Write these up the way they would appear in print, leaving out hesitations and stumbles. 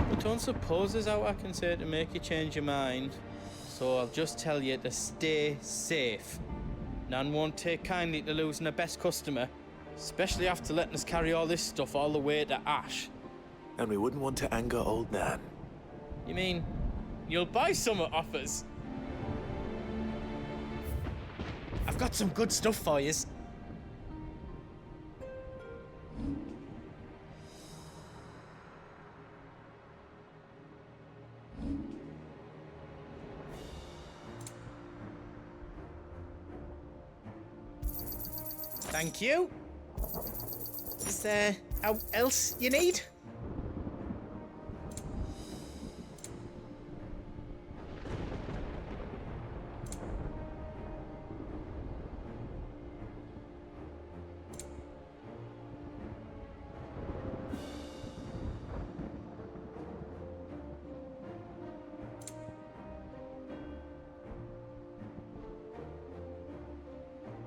I don't suppose there's out I can say to make you change your mind. So I'll just tell you to stay safe. Nan won't take kindly to losing her best customer, especially after letting us carry all this stuff all the way to Ash. And we wouldn't want to anger old Nan. You mean, you'll buy some off us? I've got some good stuff for yous. Thank you. Is there else you need?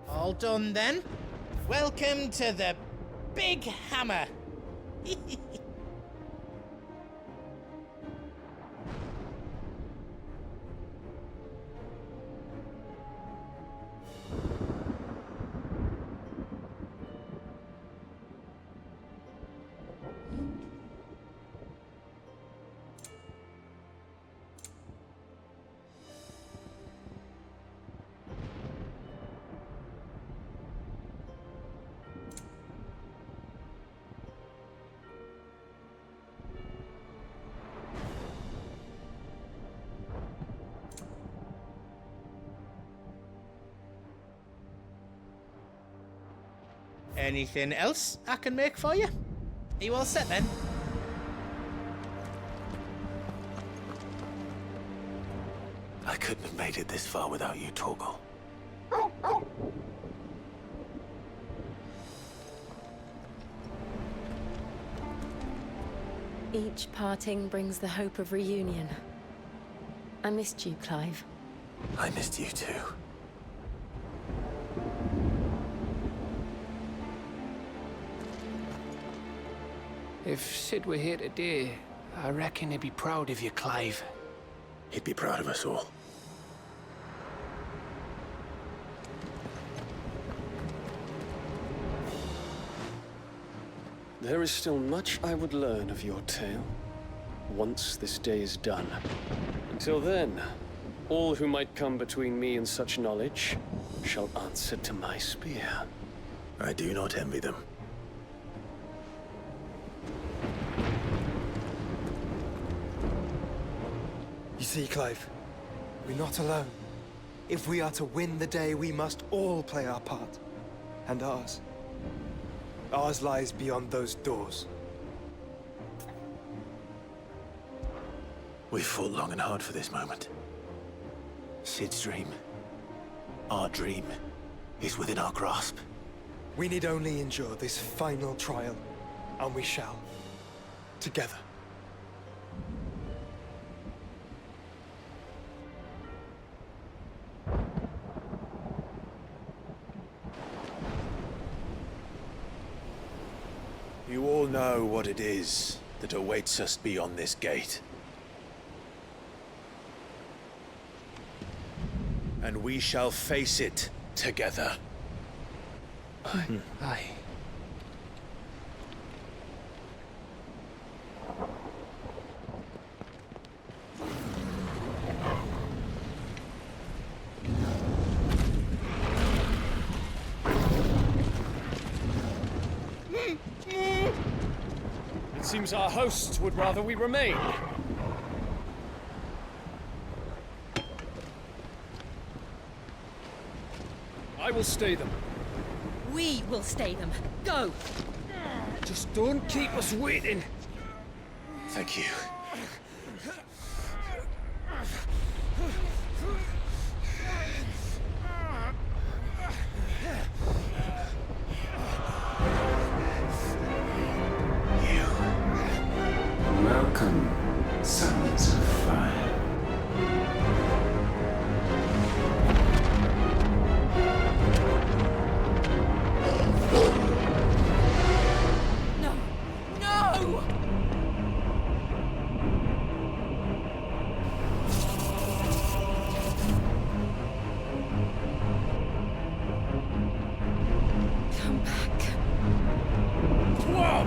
All done then. Welcome to the Big Hammer. Anything else I can make for you? Are you all set then? I couldn't have made it this far without you, Torgal. Each parting brings the hope of reunion. I missed you, Clive. I missed you too. If Sid were here today, I reckon he'd be proud of you, Clive. He'd be proud of us all. There is still much I would learn of your tale, once this day is done. Until then, all who might come between me and such knowledge shall answer to my spear. I do not envy them. You see, Clive, we're not alone. If we are to win the day, we must all play our part. And ours. Ours lies beyond those doors. We've fought long and hard for this moment. Sid's dream, our dream, is within our grasp. We need only endure this final trial, and we shall. Together. You all know what it is that awaits us beyond this gate. And we shall face it together. Aye. It seems our host would rather we remain. I will stay them. We will stay them. Go! Just don't keep us waiting. Thank you. Welcome, sons of fire. No! No!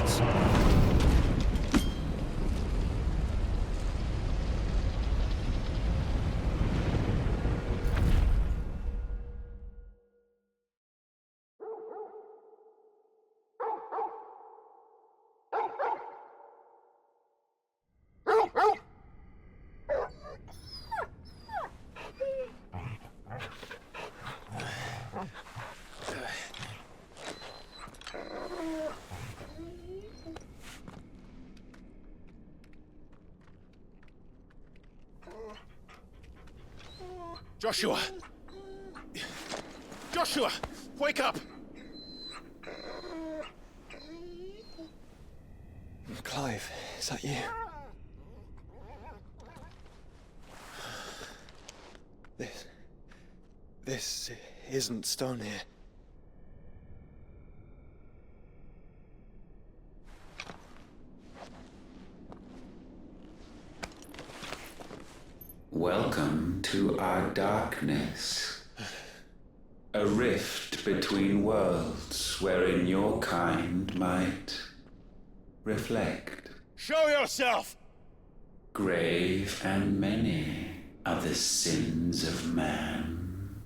worlds. Joshua! Joshua! Wake up! Clive, is that you? This isn't stone here. Welcome to our darkness. A rift between worlds wherein your kind might reflect. Show yourself! Grave and many are the sins of man.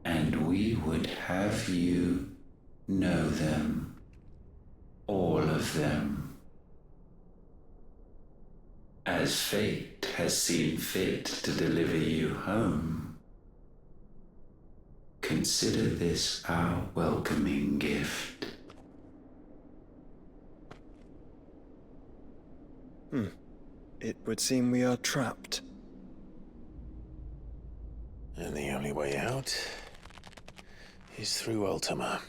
And we would have you know them, all of them. As fate has seen fit to deliver you home, consider this our welcoming gift. It would seem we are trapped. And the only way out is through Ultima.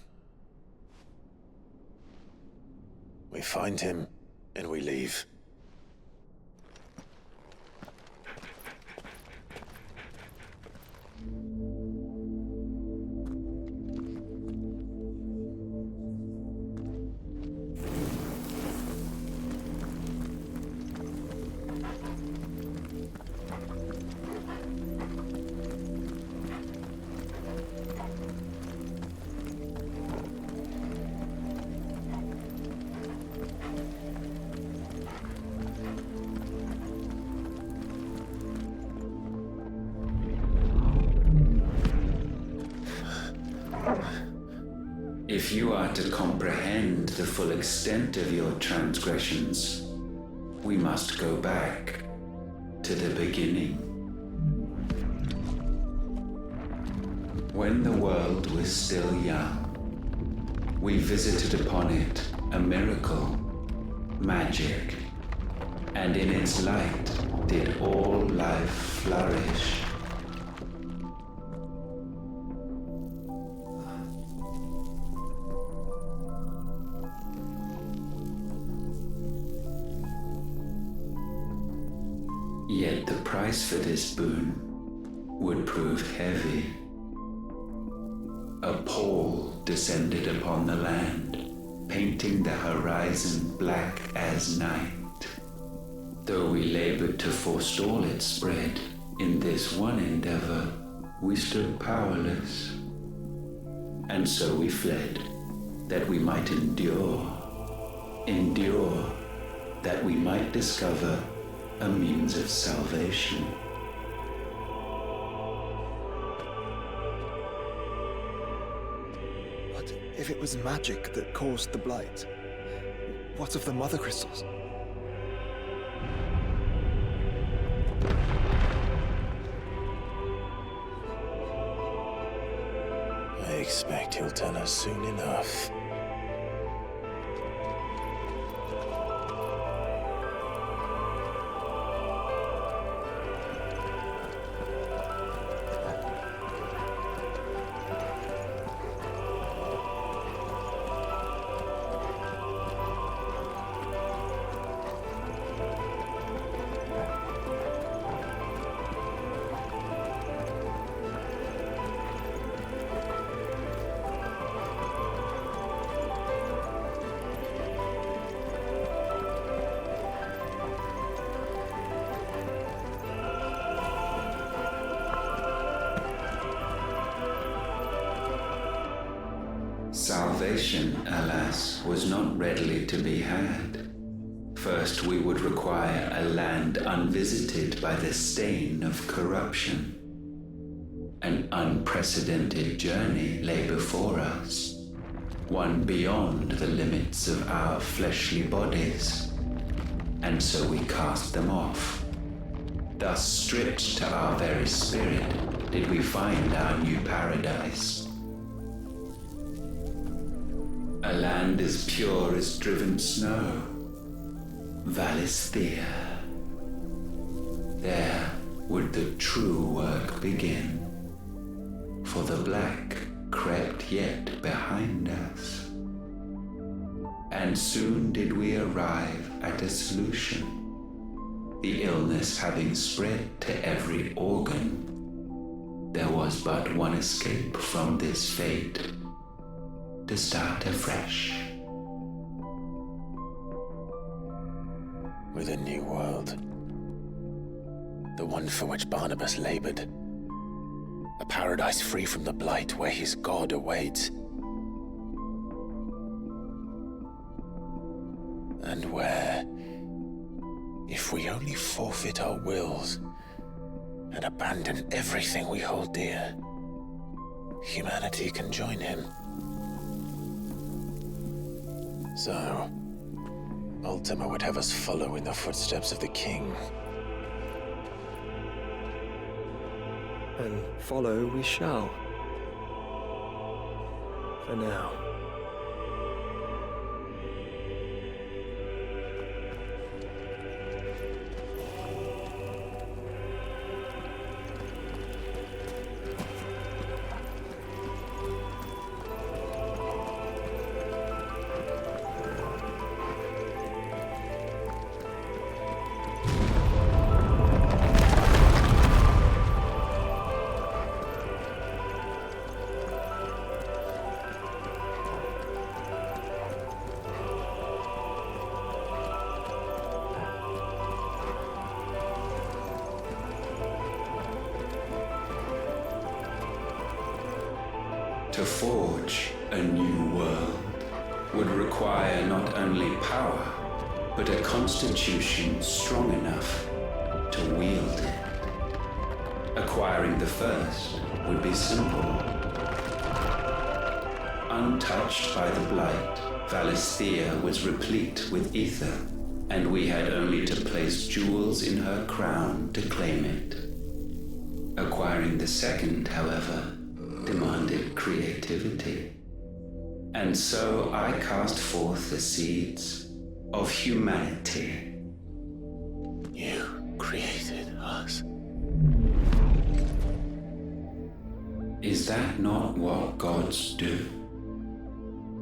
We find him, and we leave. If you are to comprehend the full extent of your transgressions, we must go back to the beginning. When the world was still young, we visited upon it a miracle, magic, and in its light did all life flourish. Yet the price for this boon would prove heavy. A pall descended upon the land, painting the horizon black as night. Though we labored to forestall its spread, in this one endeavor, we stood powerless. And so we fled, that we might endure, that we might discover a means of salvation. But if it was magic that caused the blight, what of the mother crystals? I expect he'll tell us soon enough. salvation, alas, was not readily to be had. First, we would require a land unvisited by the stain of corruption. An unprecedented journey lay before us, one beyond the limits of our fleshly bodies, and so we cast them off. Thus, stripped to our very spirit, did we find our new paradise. A land as pure as driven snow, Valisthea. There would the true work begin, for the black crept yet behind us. And soon did we arrive at a solution, the illness having spread to every organ. There was but one escape from this fate, to start afresh. With a new world. The one for which Barnabas labored. A paradise free from the blight where his God awaits. And where, if we only forfeit our wills and abandon everything we hold dear, humanity can join him. So, Ultima would have us follow in the footsteps of the king. And follow we shall. For now. To forge a new world would require not only power, but a constitution strong enough to wield it. Acquiring the first would be simple. Untouched by the blight, Valisthea was replete with ether, and we had only to place jewels in her crown to claim it. Acquiring the second, however, demanded creativity. And so I cast forth the seeds of humanity. You created us. Is that not what gods do?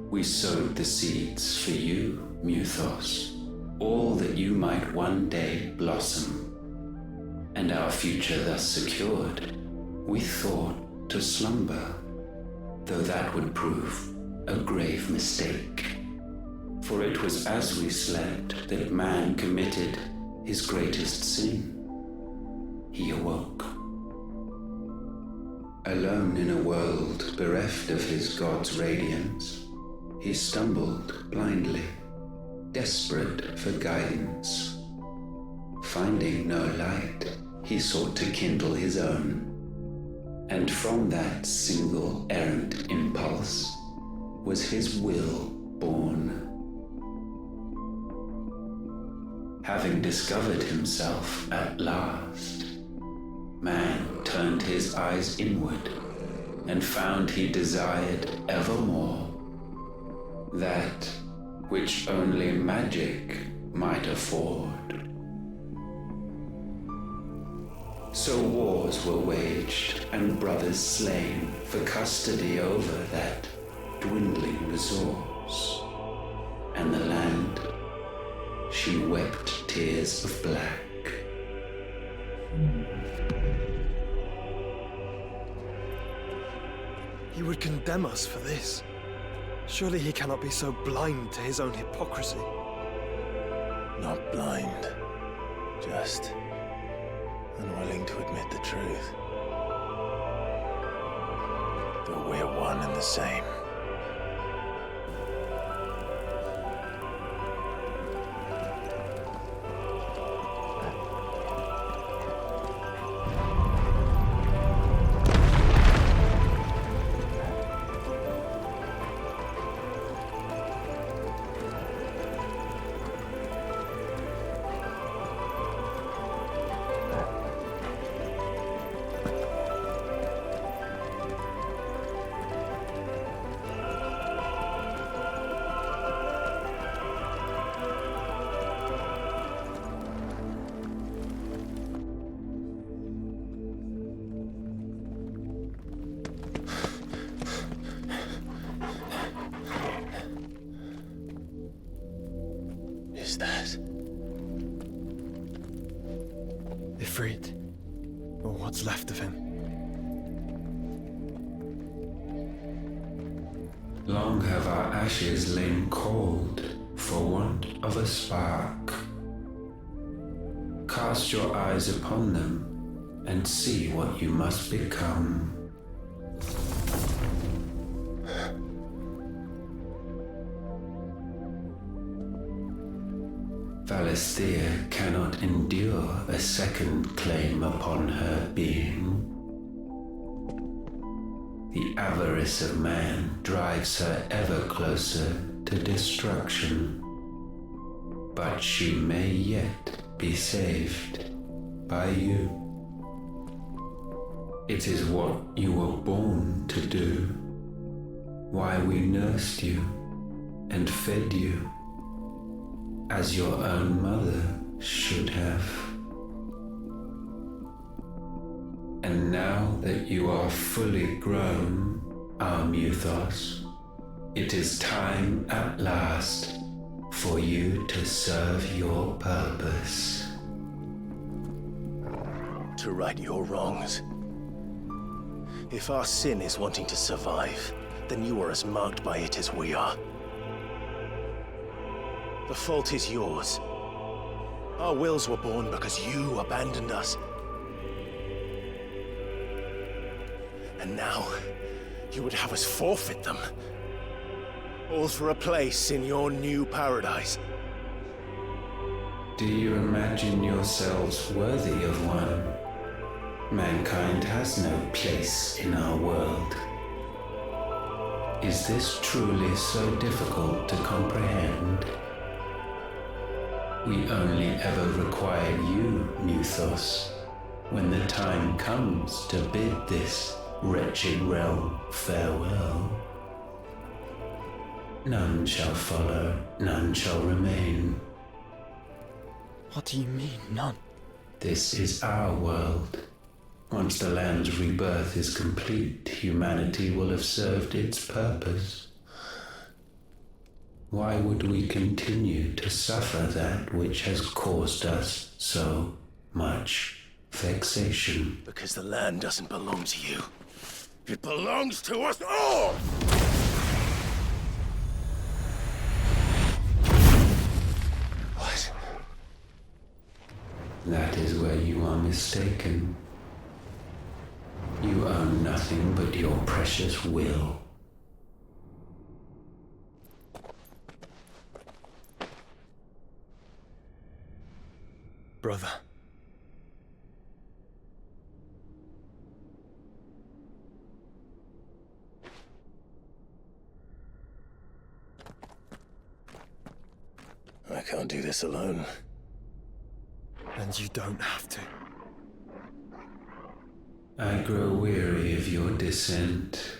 We sowed the seeds for you, Muthos, all that you might one day blossom. And our future thus secured, we thought to slumber, though that would prove a grave mistake. For it was as we slept that man committed his greatest sin. He awoke. Alone in a world bereft of his God's radiance, he stumbled blindly, desperate for guidance. Finding no light, he sought to kindle his own. And from that single errant impulse was his will born. Having discovered himself at last, man turned his eyes inward and found he desired evermore that which only magic might afford. So wars were waged and brothers slain for custody over that dwindling resource. And the land, she wept tears of black. He would condemn us for this. Surely he cannot be so blind to his own hypocrisy. Not blind, just unwilling to admit the truth. Though we're one and the same. is that? Ifrit. Or what's left of him. Long have our ashes lain cold for want of a spark. Cast your eyes upon them and see what you must become. Valisthea cannot endure a second claim upon her being. The avarice of man drives her ever closer to destruction. But she may yet be saved by you. It is what you were born to do, why we nursed you and fed you, as your own mother should have. And now that you are fully grown, our Muthos, it is time at last for you to serve your purpose. To right your wrongs. If our sin is wanting to survive, then you are as marked by it as we are. The fault is yours. Our wills were born because you abandoned us. And now, you would have us forfeit them. All for a place in your new paradise. Do you imagine yourselves worthy of one? Mankind has no place in our world. Is this truly so difficult to comprehend? We only ever require you, Muthos, when the time comes to bid this wretched realm farewell. None shall follow, none shall remain. What do you mean, none? This is our world. Once the land's rebirth is complete, humanity will have served its purpose. Why would we continue to suffer that which has caused us so much vexation? Because the land doesn't belong to you. It belongs to us all! What? That is where you are mistaken. You own nothing but your precious will. Brother. I can't do this alone. And you don't have to. I grow weary of your dissent.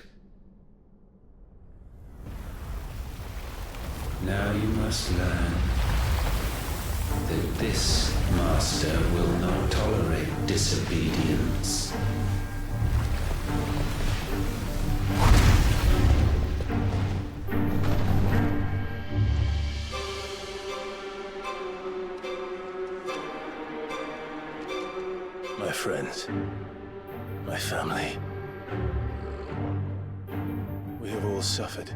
Now you must learn that this master will not tolerate disobedience. My friends, my family. We have all suffered,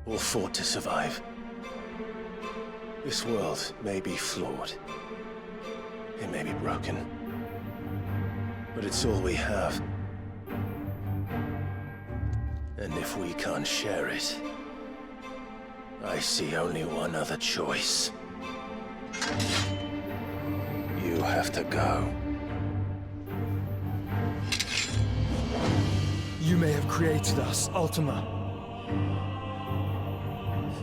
all fought to survive. This world may be flawed. It may be broken. But it's all we have. And if we can't share it, I see only one other choice. You have to go. You may have created us, Ultima.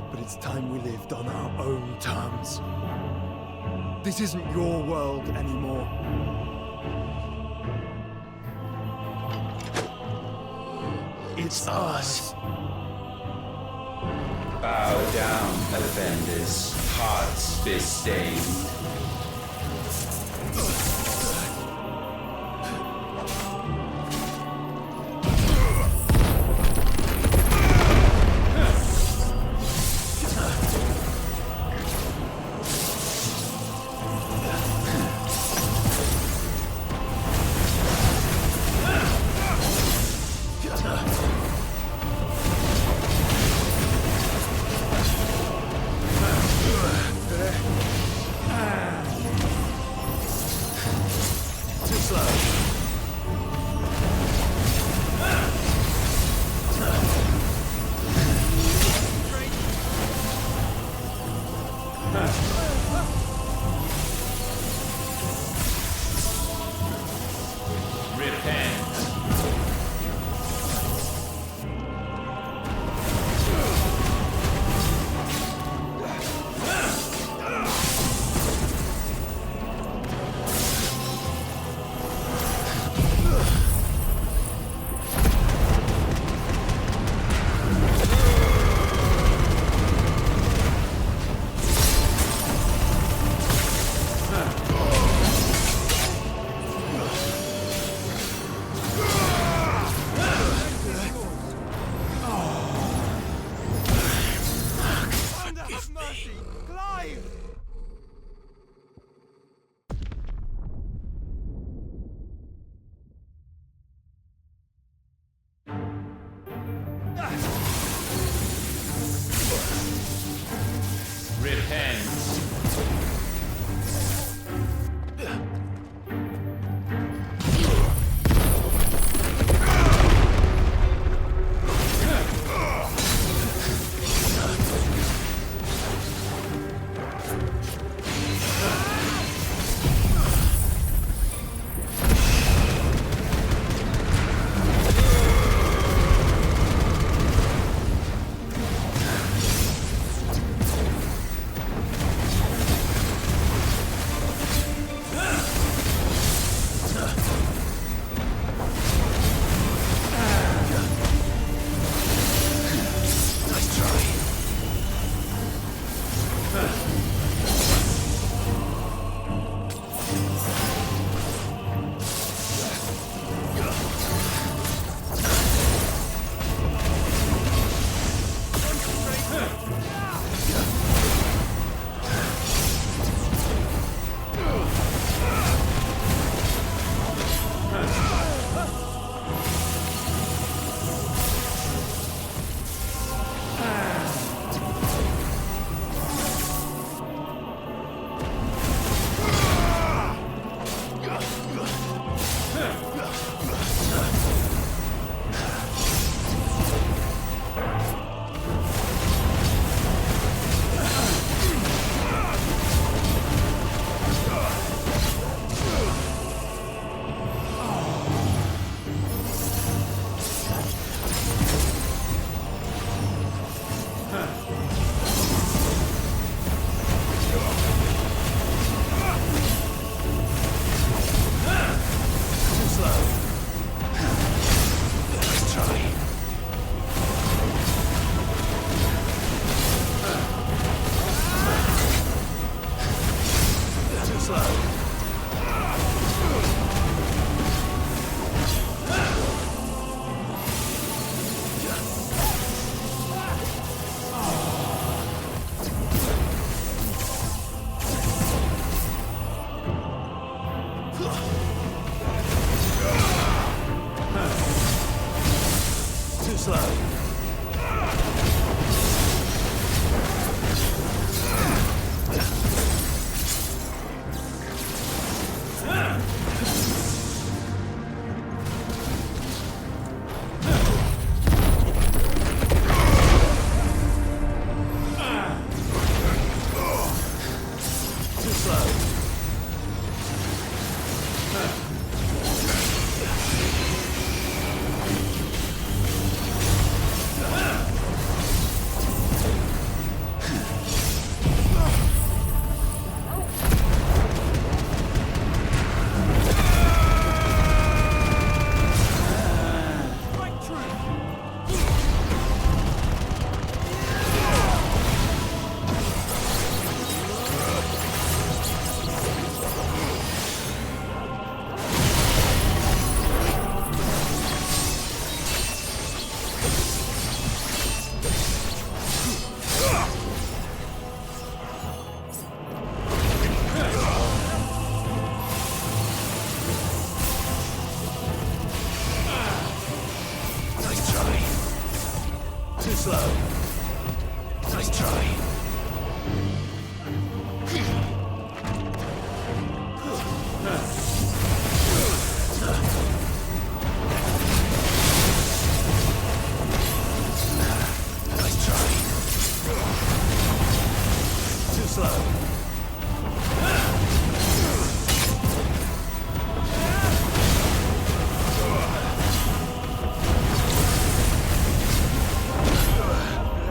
But it's time we lived on our own terms. This isn't your world anymore. It's ours. Bow down, offenders, hearts disdained.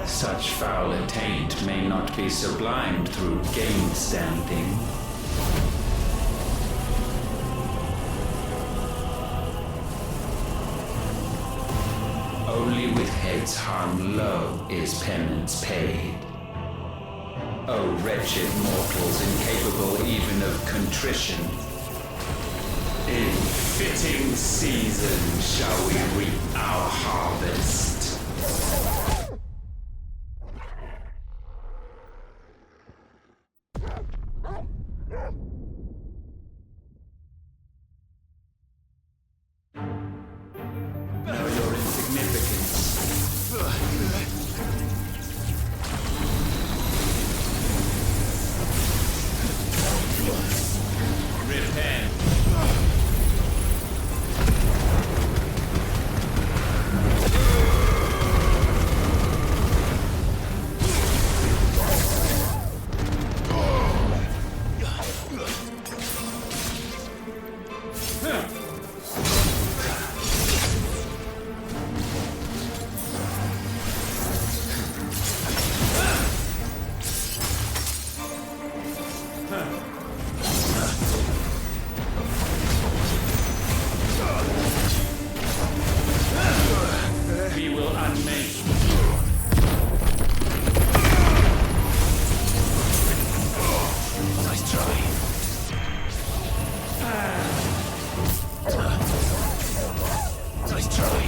Such foul attaint may not be sublimed through gainstanding. Only with heads hung low is penance paid. O wretched mortals incapable even of contrition, in fitting season shall we reap our harvest. Know your insignificance. Repent. We will unmake. Nice try. Nice try.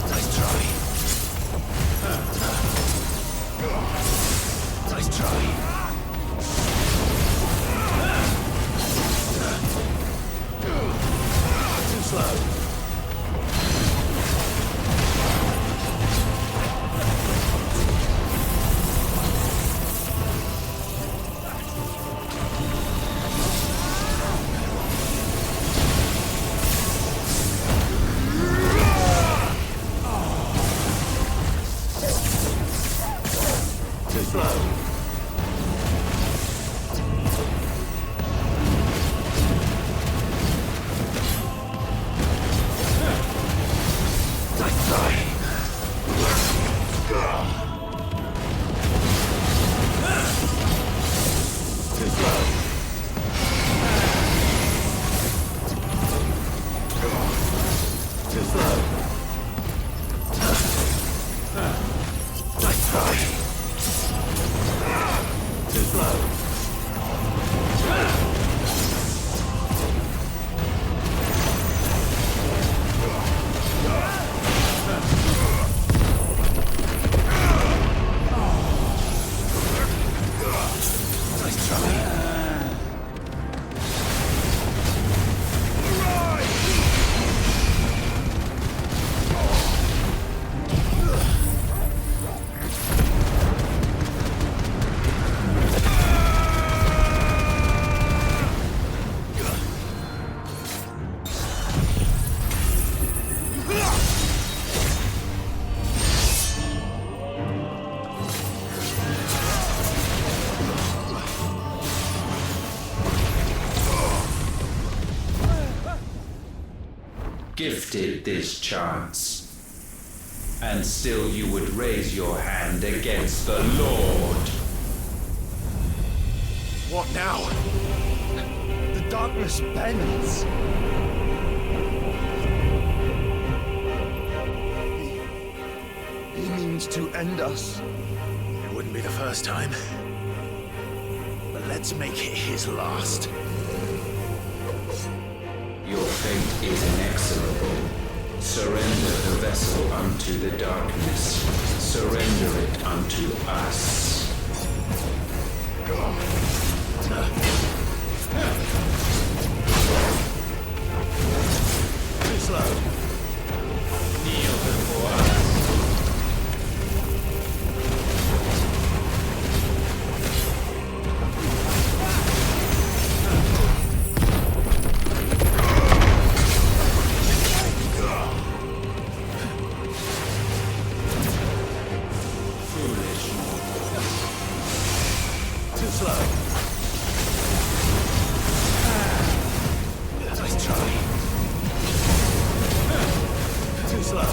Nice try. Nice try. Too slow. Too slow. Nice try. Too slow. Too slow. Nice try. gifted this chance. And still you would raise your hand against the Lord. What now? The darkness bends. He means to end us. It wouldn't be the first time. But let's make it his last. Your fate is inexorable. Surrender the vessel unto the darkness. Surrender it unto us. Too slow. Kneel before us. Too slow. Nice try. Too slow.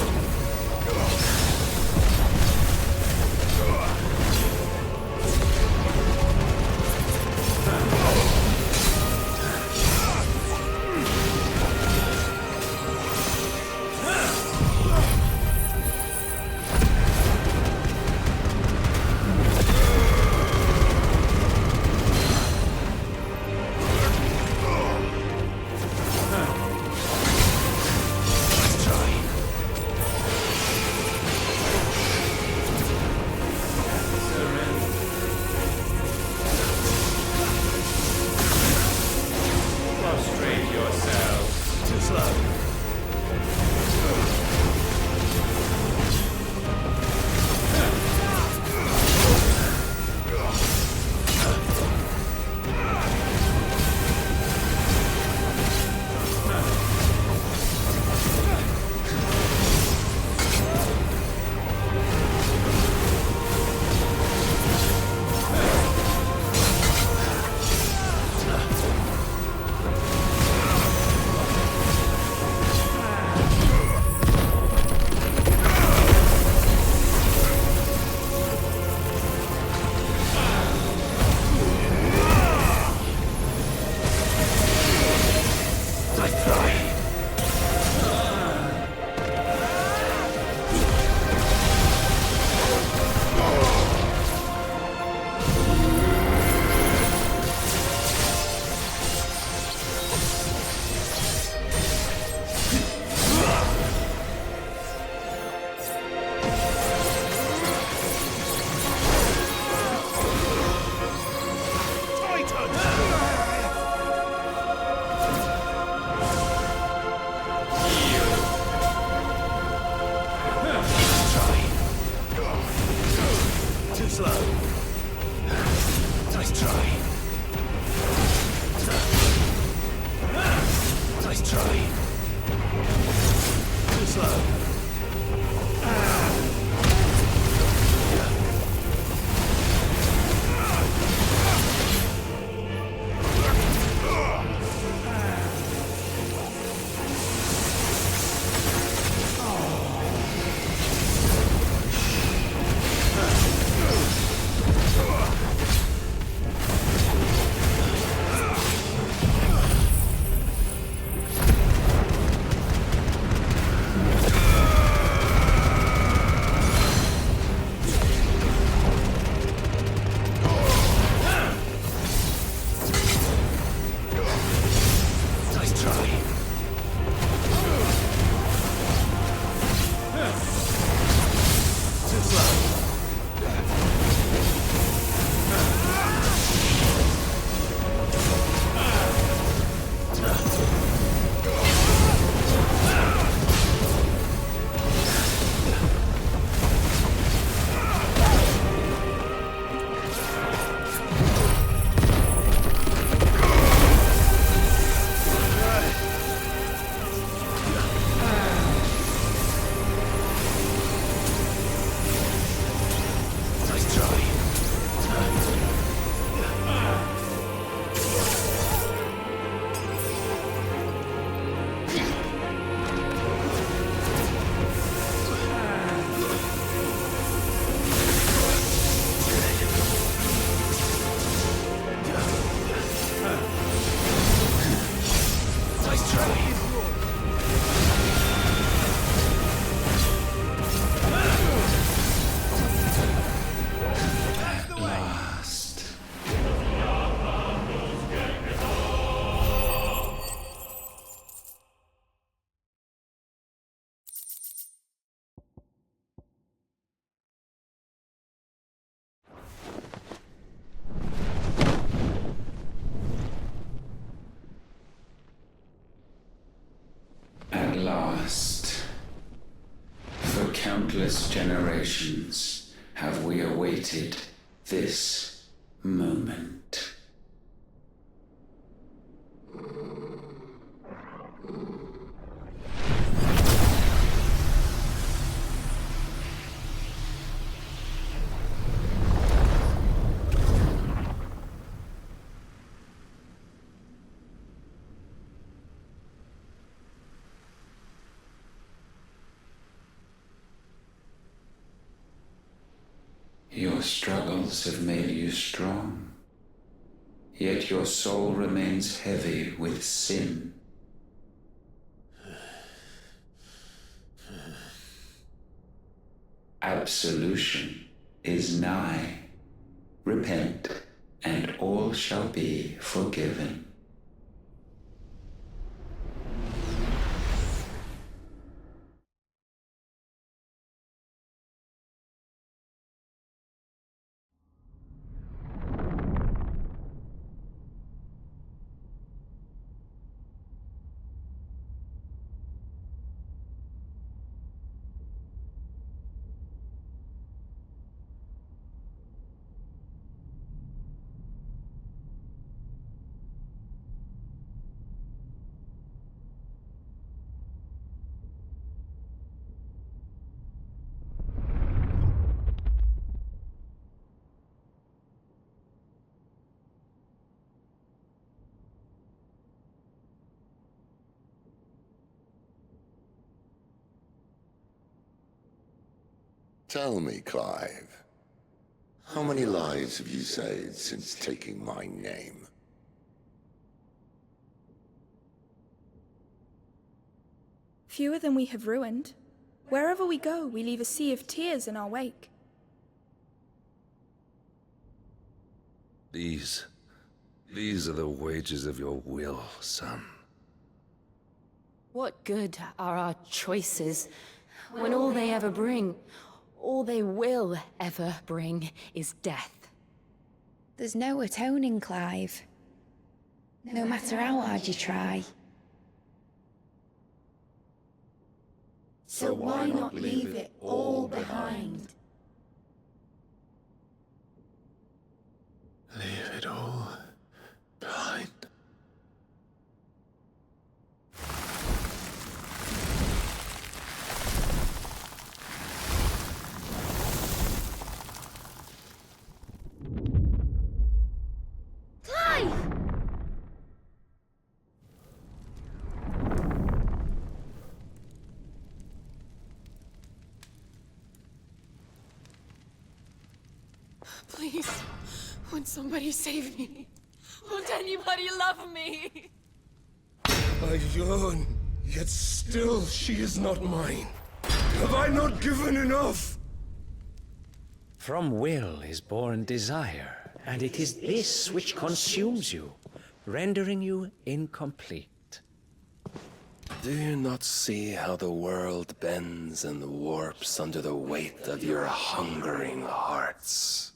countless generations have we awaited this moment. Your struggles have made you strong, yet your soul remains heavy with sin. Absolution is nigh. Repent, and all shall be forgiven. Tell me, Clive, how many lives have you saved since taking my name? Fewer than we have ruined. Wherever we go, we leave a sea of tears in our wake. These are the wages of your will, son. What good are our choices when all they ever bring, all they will ever bring, is death? There's no atoning, Clive. No matter how hard you try. So why not leave it all behind? Leave it all behind. Please, won't somebody save me? Won't anybody love me? I yearn, yet still she is not mine. Have I not given enough? From will is born desire, and it is this which consumes you, rendering you incomplete. Do you not see how the world bends and warps under the weight of your hungering hearts?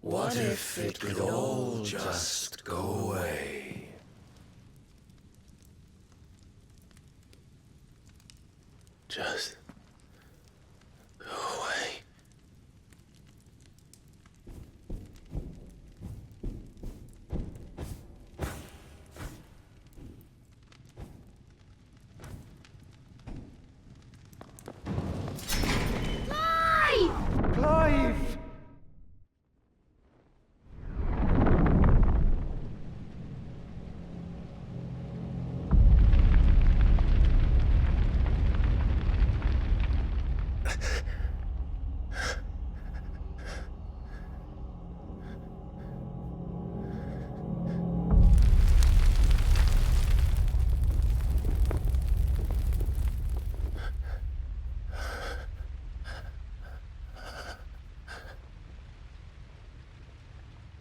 What if it could all just go away? Just go away. Clive!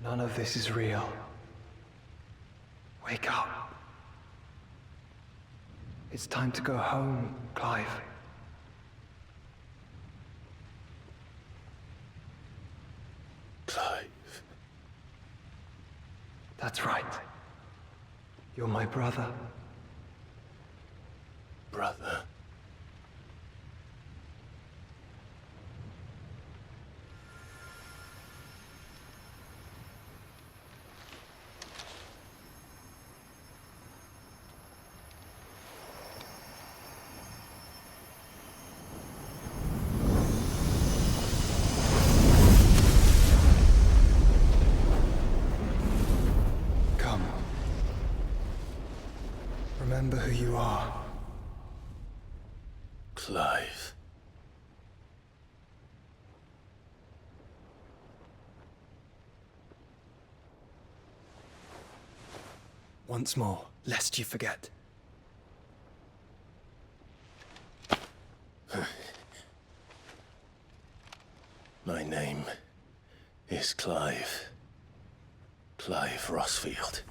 None of this is real. Wake up. It's time to go home, Clive. Clive. That's right. You're my brother. brother. Come. Remember who you are. Clive. Once more, lest you forget. My name is Clive. Clive Rossfield.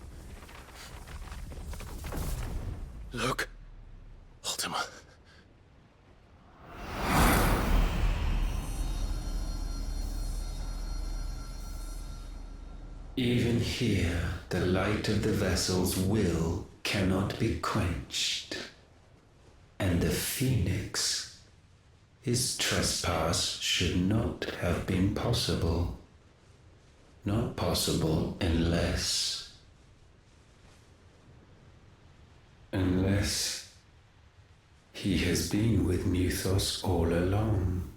Look, Ultima. Even here, the light of the vessel's will cannot be quenched. And the Phoenix, his trespass should not have been possible. Not possible unless he has been with Mythos all along.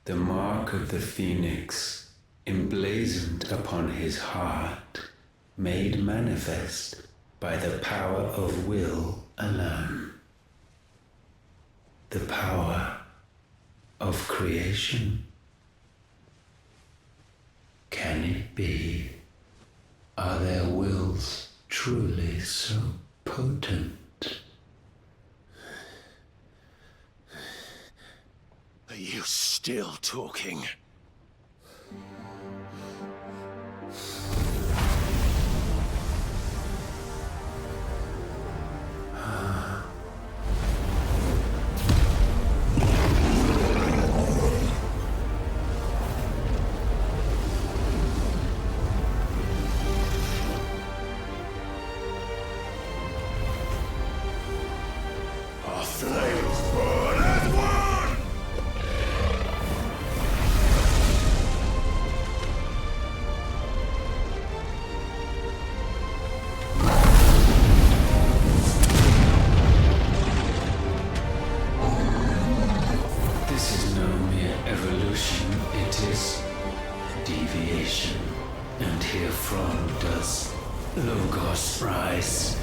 The mark of the Phoenix, emblazoned upon his heart, made manifest by the power of will alone. The power of creation. Can it be? Are their wills truly so potent? Are you still talking? Our flames burn as one! This is no mere evolution, it is deviation. And herefrom does Logos rise.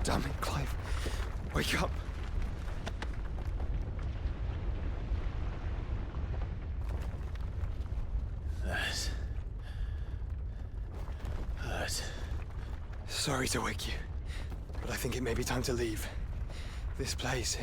Damn it, Clive. Wake up. That hurt. Sorry to wake you, but I think it may be time to leave. This place.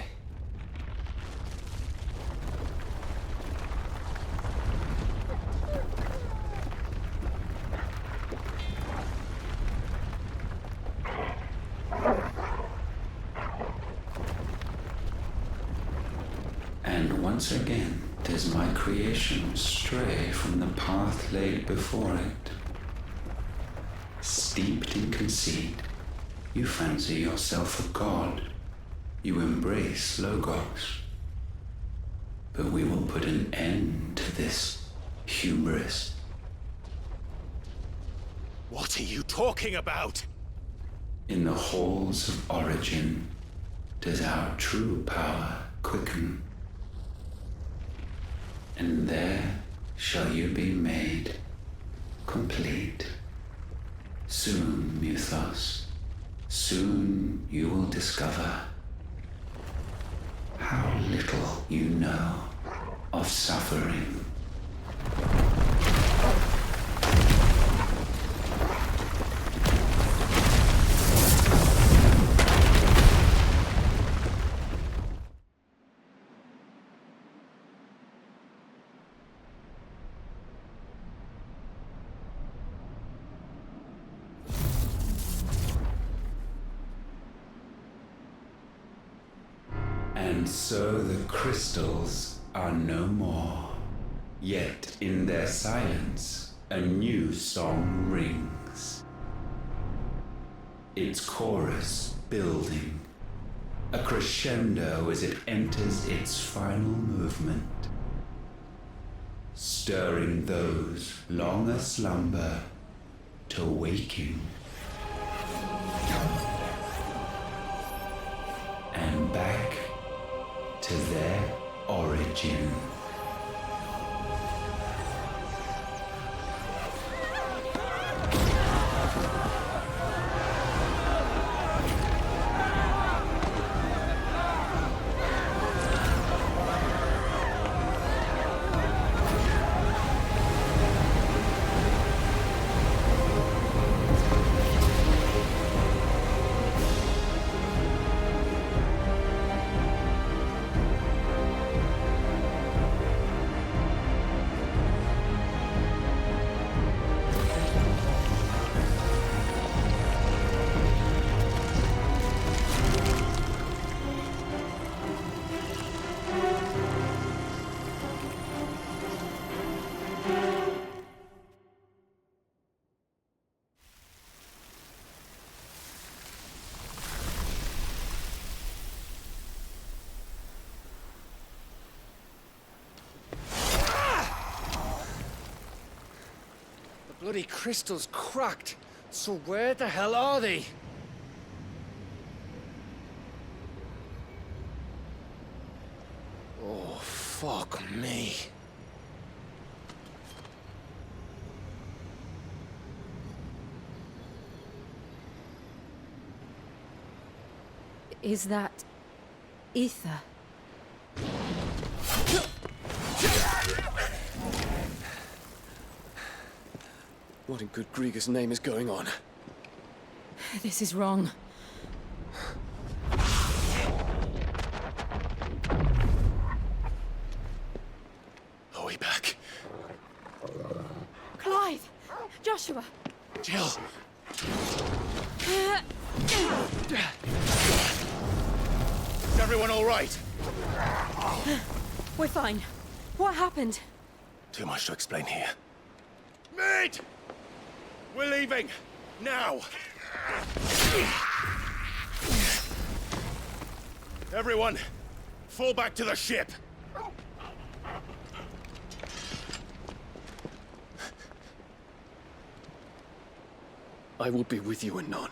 And once again does my creation stray from the path laid before it. Steeped in conceit, you fancy yourself a god. You embrace Logos. But we will put an end to this hubris. What are you talking about? In the halls of origin does our true power quicken. And there shall you be made complete. Soon, Mythos, soon you will discover how little you know of suffering. And so the crystals are no more. Yet in their silence, a new song rings. Its chorus building, a crescendo as it enters its final movement, stirring those long aslumber to waking. And back to their origin. Bloody crystal's cracked. So where the hell are they? Oh, fuck me. Is that ether? What in good Grieger's name is going on? This is wrong. Are we back? Clive! Joshua! Jill! Is everyone all right? We're fine. What happened? Too much to explain here. Mate! We're leaving! Now! Everyone, fall back to the ship! I will be with you anon.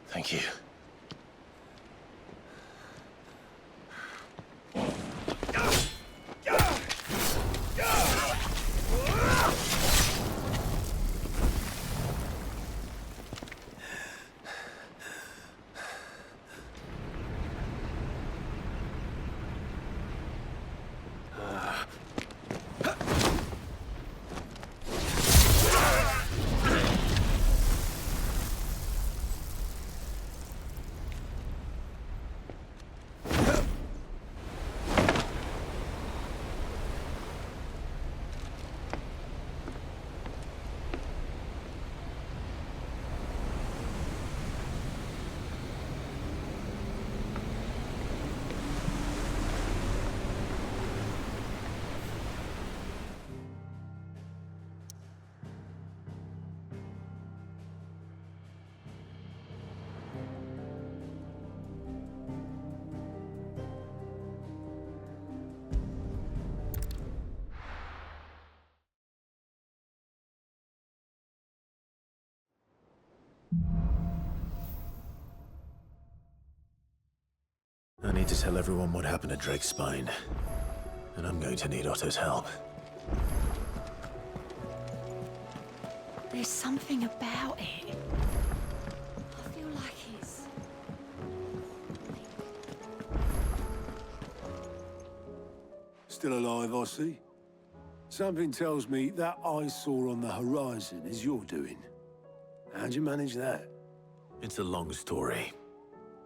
Thank you. I need to tell everyone what happened at Drake's Spine. And I'm going to need Otto's help. There's something about it. I feel like it's... Still alive, I see. Something tells me that eyesore on the horizon is your doing. How'd you manage that? It's a long story.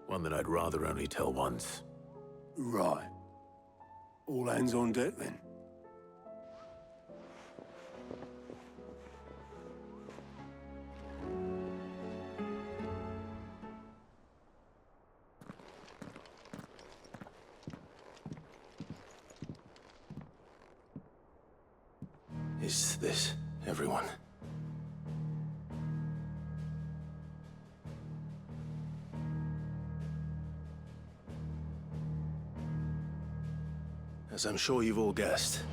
One that I'd rather only tell once. Right. All hands on deck, then. Is this everyone? As I'm sure you've all guessed,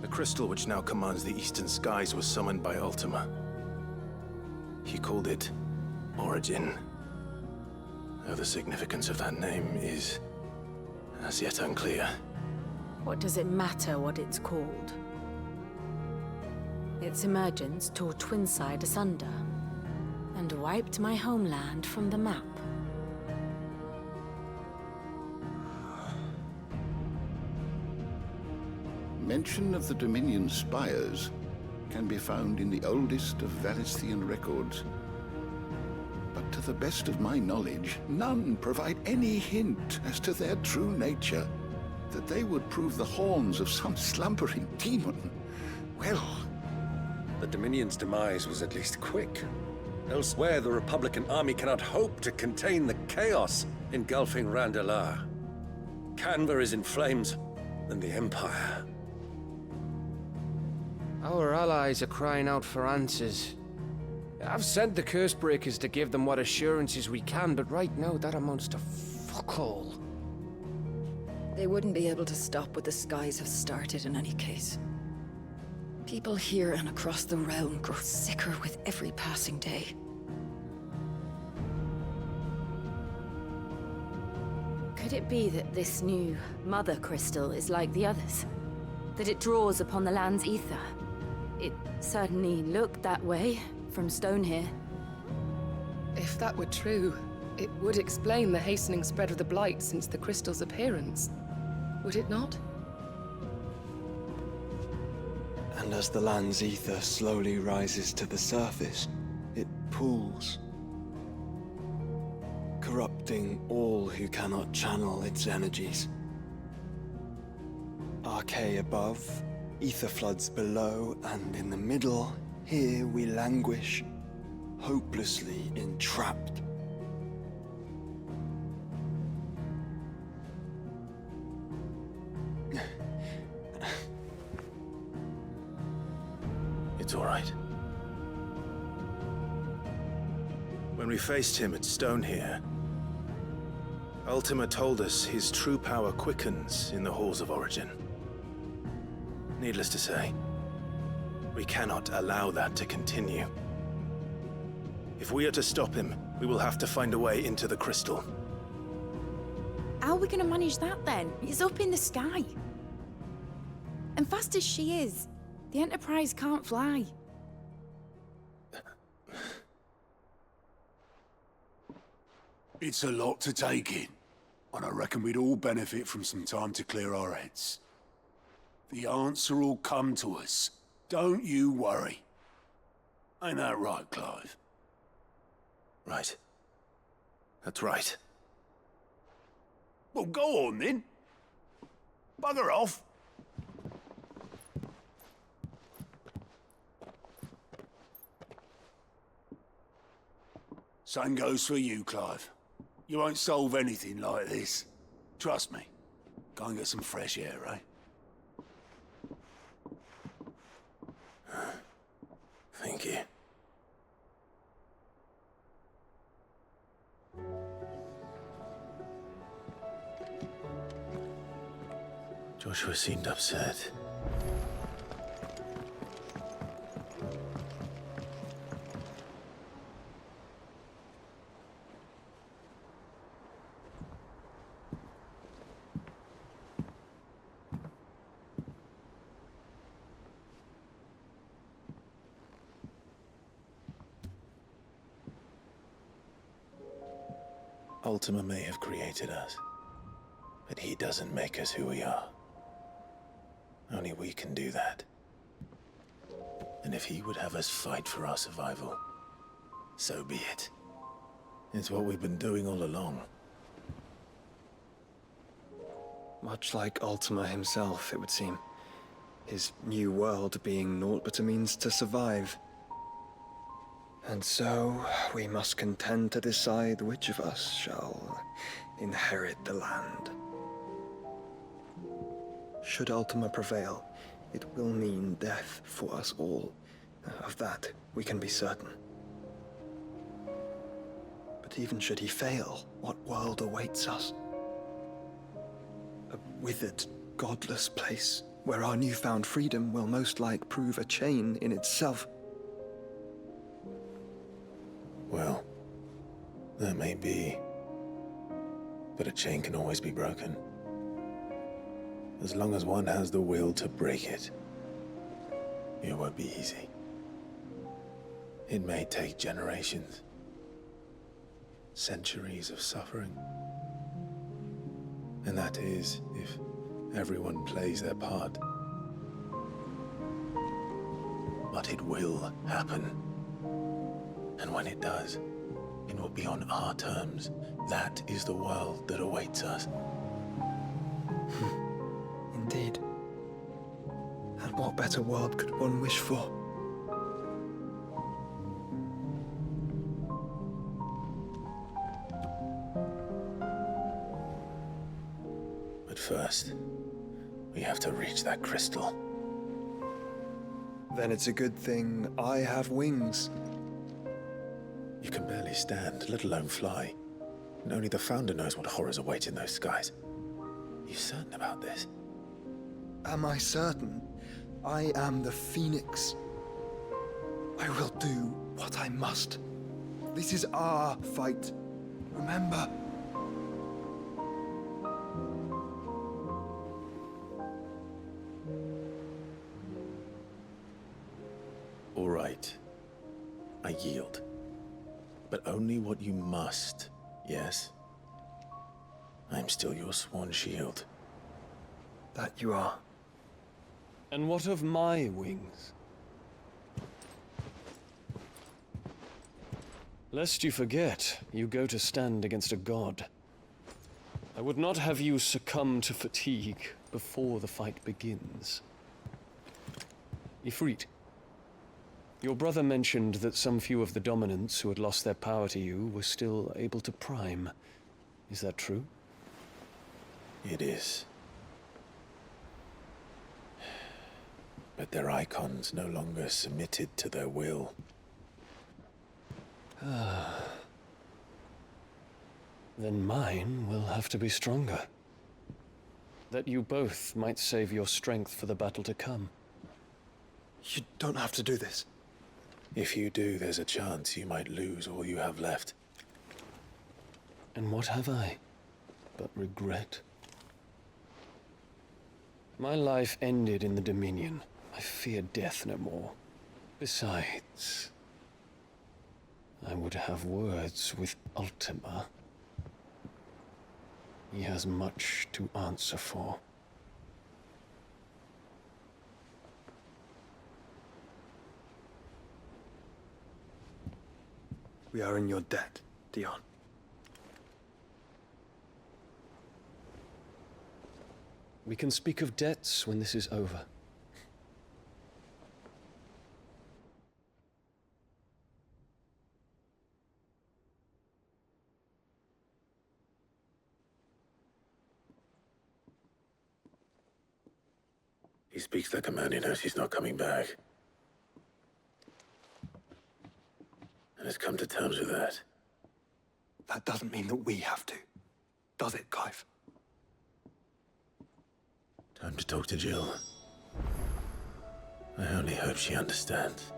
the crystal which now commands the eastern skies was summoned by Ultima. He called it Origin. Though the significance of that name is as yet unclear. What does it matter what it's called? Its emergence tore Twinside asunder and wiped my homeland from the map. Mention of the Dominion spires can be found in the oldest of Valisthian records. But to the best of my knowledge, none provide any hint as to their true nature. That they would prove the horns of some slumbering demon. Well, the Dominion's demise was at least quick. Elsewhere, the Republican army cannot hope to contain the chaos engulfing Randalar. Canva is in flames, and the Empire. Our allies are crying out for answers. I've sent the Cursebreakers to give them what assurances we can, but right now that amounts to fuck all. They wouldn't be able to stop what the skies have started in any case. People here and across the realm grow sicker with every passing day. Could it be that this new Mother Crystal is like the others? That it draws upon the land's ether? It certainly looked that way from stone here. If that were true, it would explain the hastening spread of the Blight since the crystal's appearance. Would it not? And as the land's ether slowly rises to the surface, it pools, corrupting all who cannot channel its energies. Archay above, ether floods below, and in the middle, here we languish, hopelessly entrapped. It's all right. When we faced him at Stone here, Ultima told us his true power quickens in the halls of Origin. Needless to say, we cannot allow that to continue. If we are to stop him, we will have to find a way into the crystal. How are we gonna manage that then? It's up in the sky. And fast as she is, the Enterprise can't fly. It's a lot to take in, and I reckon we'd all benefit from some time to clear our heads. The answer will come to us. Don't you worry. Ain't that right, Clive? Right. That's right. Well, go on then. Bugger off. Same goes for you, Clive. You won't solve anything like this. Trust me. Go and get some fresh air, eh? Thank you. Joshua seemed upset. Ultima may have created us, but he doesn't make us who we are. Only we can do that. And if he would have us fight for our survival, so be it. It's what we've been doing all along. Much like Ultima himself, it would seem. His new world being naught but a means to survive. And so, we must contend to decide which of us shall inherit the land. Should Ultima prevail, it will mean death for us all. Of that, we can be certain. But even should he fail, what world awaits us? A withered, godless place, where our newfound freedom will most like prove a chain in itself. Well, that may be. But a chain can always be broken. As long as one has the will to break it. It won't be easy. It may take generations. Centuries of suffering. And that is, if everyone plays their part. But it will happen. And when it does, it will be on our terms. That is the world that awaits us. Indeed. And what better world could one wish for? But first, we have to reach that crystal. Then it's a good thing I have wings. You can barely stand, let alone fly. And only the Founder knows what horrors await in those skies. You certain about this? Am I certain? I am the Phoenix. I will do what I must. This is our fight. Remember? All right. I yield. But only what you must, yes? I'm still your sworn shield. That you are. And what of my wings? Lest you forget, you go to stand against a god. I would not have you succumb to fatigue before the fight begins. Ifrit, your brother mentioned that some few of the dominants who had lost their power to you were still able to prime. Is that true? It is. But their icons no longer submitted to their will. Then mine will have to be stronger. That you both might save your strength for the battle to come. You don't have to do this. If you do, there's a chance you might lose all you have left. And what have I but regret? My life ended in the Dominion. I fear death no more. Besides, I would have words with Ultima. He has much to answer for. We are in your debt, Dion. We can speak of debts when this is over. He speaks like a man who knows he's not coming back. And has come to terms with that. That doesn't mean that we have to. Does it, Clive? Time to talk to Jill. I only hope she understands.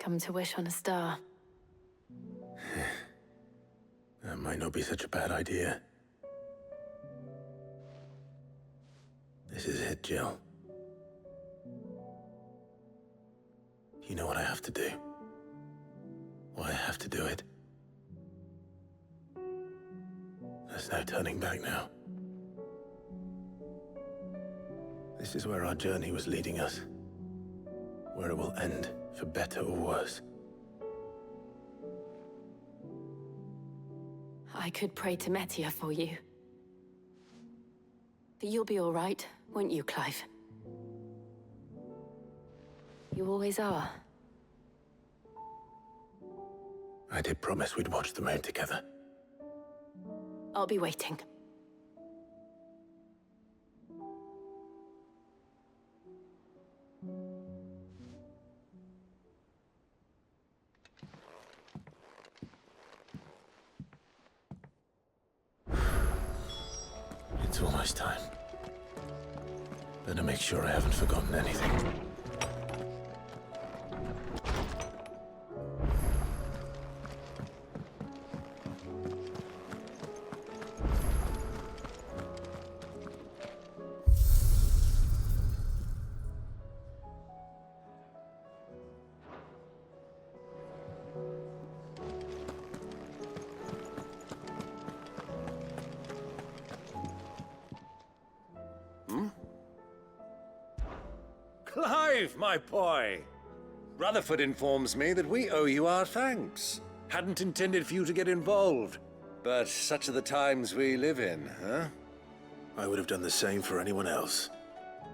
Come to wish on a star. That might not be such a bad idea. This is it, Jill. You know what I have to do. Why I have to do it. There's no turning back now. This is where our journey was leading us. Where it will end, for better or worse. I could pray to Metia for you. But you'll be all right, won't you, Clive? You always are. I did promise we'd watch the moon together. I'll be waiting. It's almost time. Better make sure I haven't forgotten anything. Clive, my boy! Rutherford informs me that we owe you our thanks. Hadn't intended for you to get involved, but such are the times we live in, huh? I would have done the same for anyone else.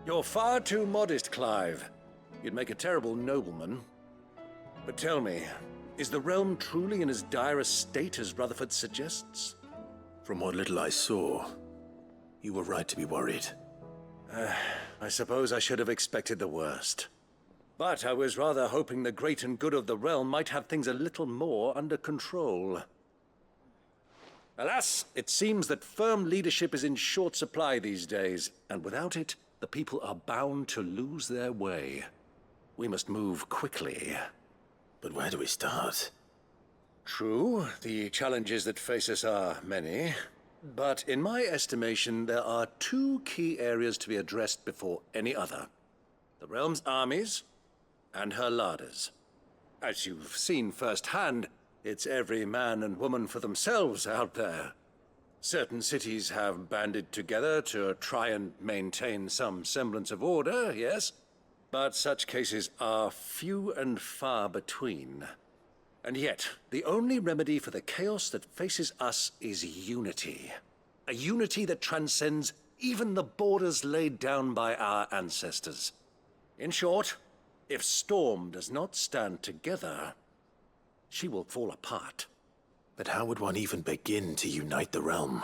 You're far too modest, Clive. You'd make a terrible nobleman. But tell me, is the realm truly in as dire a state as Rutherford suggests? From what little I saw, you were right to be worried. I suppose I should have expected the worst. But I was rather hoping the great and good of the realm might have things a little more under control. Alas, it seems that firm leadership is in short supply these days, and without it, the people are bound to lose their way. We must move quickly. But where do we start? True, the challenges that face us are many. But in my estimation, there are two key areas to be addressed before any other. The realm's armies and her larders. As you've seen firsthand, it's every man and woman for themselves out there. Certain cities have banded together to try and maintain some semblance of order, yes? But such cases are few and far between. And yet, the only remedy for the chaos that faces us is unity. A unity that transcends even the borders laid down by our ancestors. In short, if Storm does not stand together, she will fall apart. But how would one even begin to unite the realm?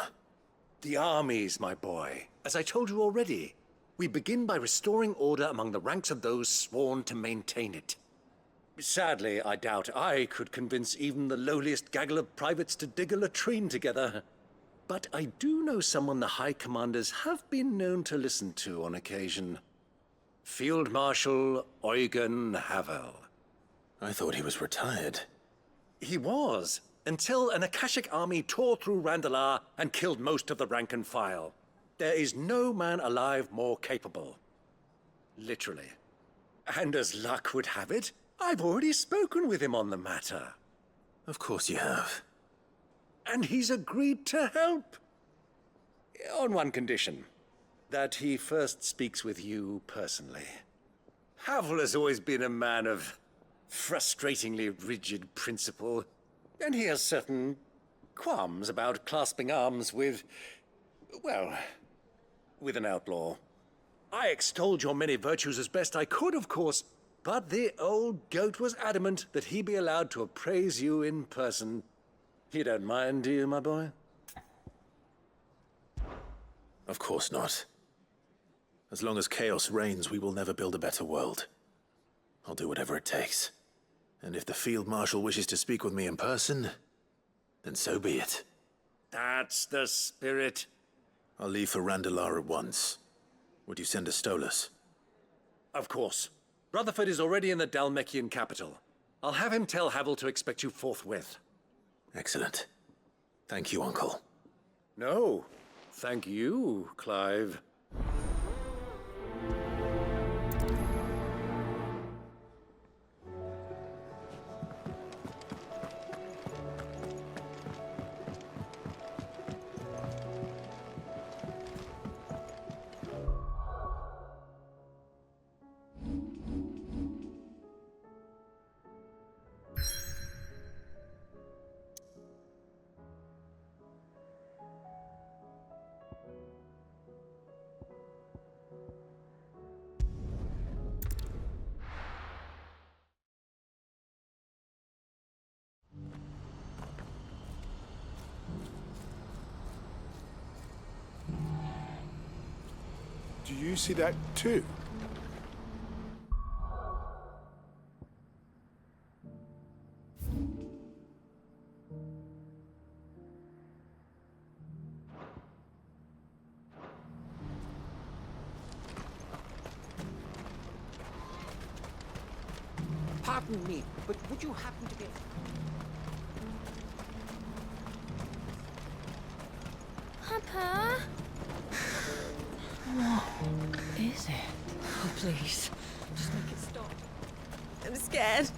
The armies, my boy. As I told you already, we begin by restoring order among the ranks of those sworn to maintain it. Sadly, I doubt I could convince even the lowliest gaggle of privates to dig a latrine together. But I do know someone the High Commanders have been known to listen to on occasion. Field Marshal Eugen Havel. I thought he was retired. He was, until an Akashic army tore through Randalar and killed most of the rank and file. There is no man alive more capable. Literally. And as luck would have it, I've already spoken with him on the matter. Of course you have. And he's agreed to help. On one condition. That he first speaks with you personally. Havel has always been a man of frustratingly rigid principle, and he has certain qualms about clasping arms with, well, with an outlaw. I extolled your many virtues as best I could, of course, but the old goat was adamant that he be allowed to appraise you in person. You don't mind, do you, my boy? Of course not. As long as chaos reigns, we will never build a better world. I'll do whatever it takes. And if the Field Marshal wishes to speak with me in person, then so be it. That's the spirit. I'll leave for Randalar at once. Would you send a Stolas? Of course. Rutherford is already in the Dalmekian capital. I'll have him tell Havel to expect you forthwith. Excellent. Thank you, Uncle. No, thank you, Clive. Do you see that too? Pardon me, but would you happen to be... Papa? What is it? Oh, please. Just make it stop. I'm scared.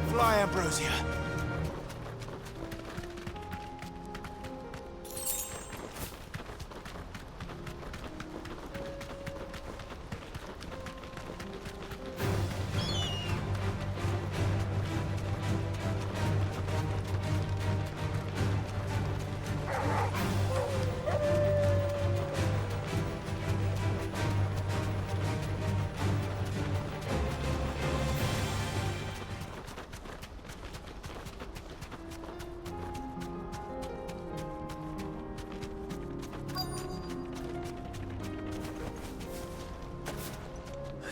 Fly, Ambrosia.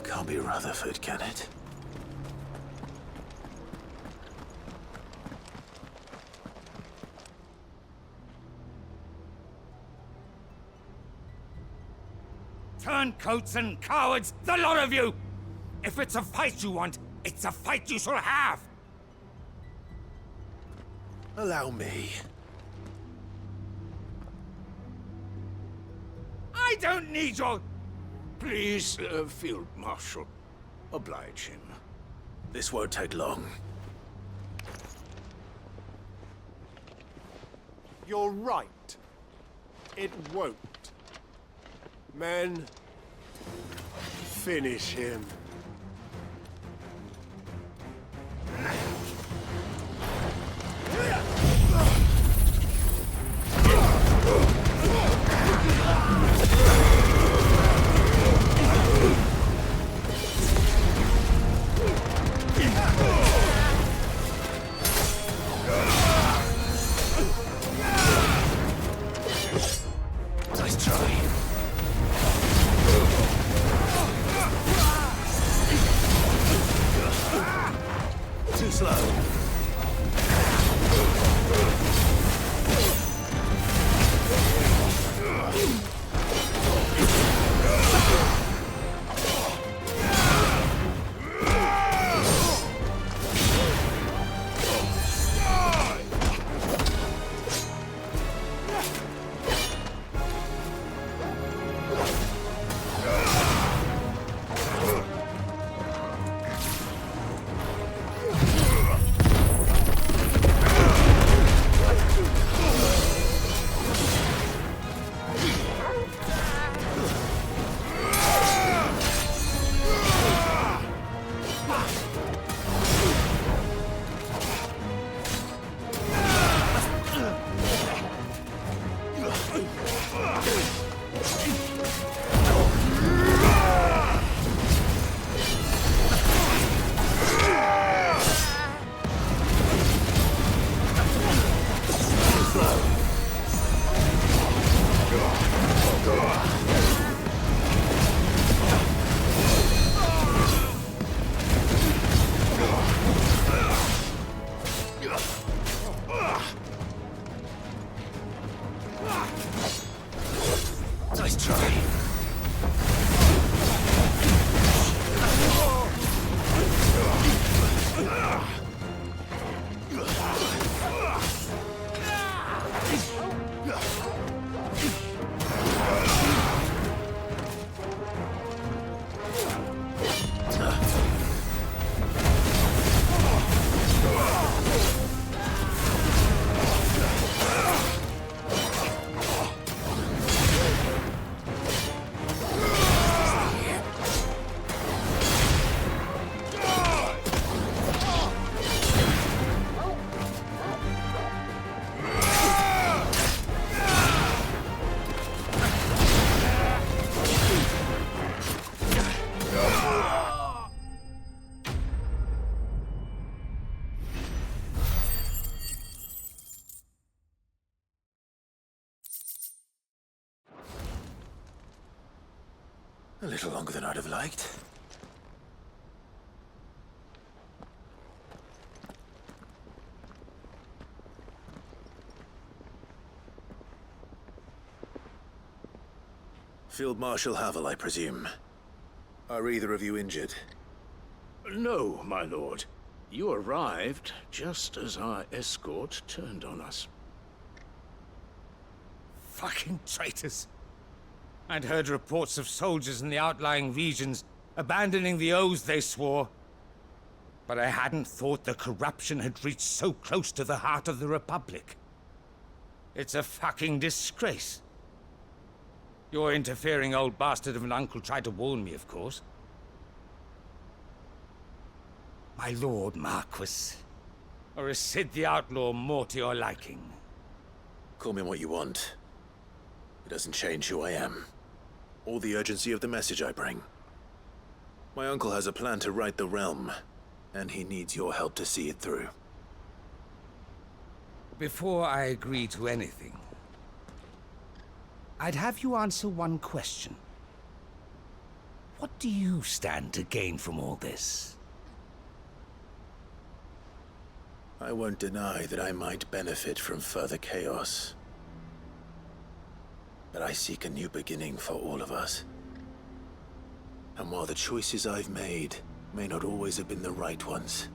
Can't be Rutherford, can it? Turncoats and cowards, the lot of you! If it's a fight you want, it's a fight you shall have! Allow me. I don't need your... Please, Field Marshal, oblige him. This won't take long. You're right. It won't. Men, finish him. Nice try. A little longer than I'd have liked. Field Marshal Havel, I presume. Are either of you injured? No, my lord. You arrived just as our escort turned on us. Fucking traitors. I'd heard reports of soldiers in the outlying regions abandoning the oaths they swore. But I hadn't thought the corruption had reached so close to the heart of the Republic. It's a fucking disgrace. Your interfering old bastard of an uncle tried to warn me, of course. My lord Marquis. Or is Sid the Outlaw more to your liking? Call me what you want. It doesn't change who I am, or the urgency of the message I bring. My uncle has a plan to right the realm, and he needs your help to see it through. Before I agree to anything, I'd have you answer one question. What do you stand to gain from all this? I won't deny that I might benefit from further chaos. But I seek a new beginning for all of us. And while the choices I've made may not always have been the right ones,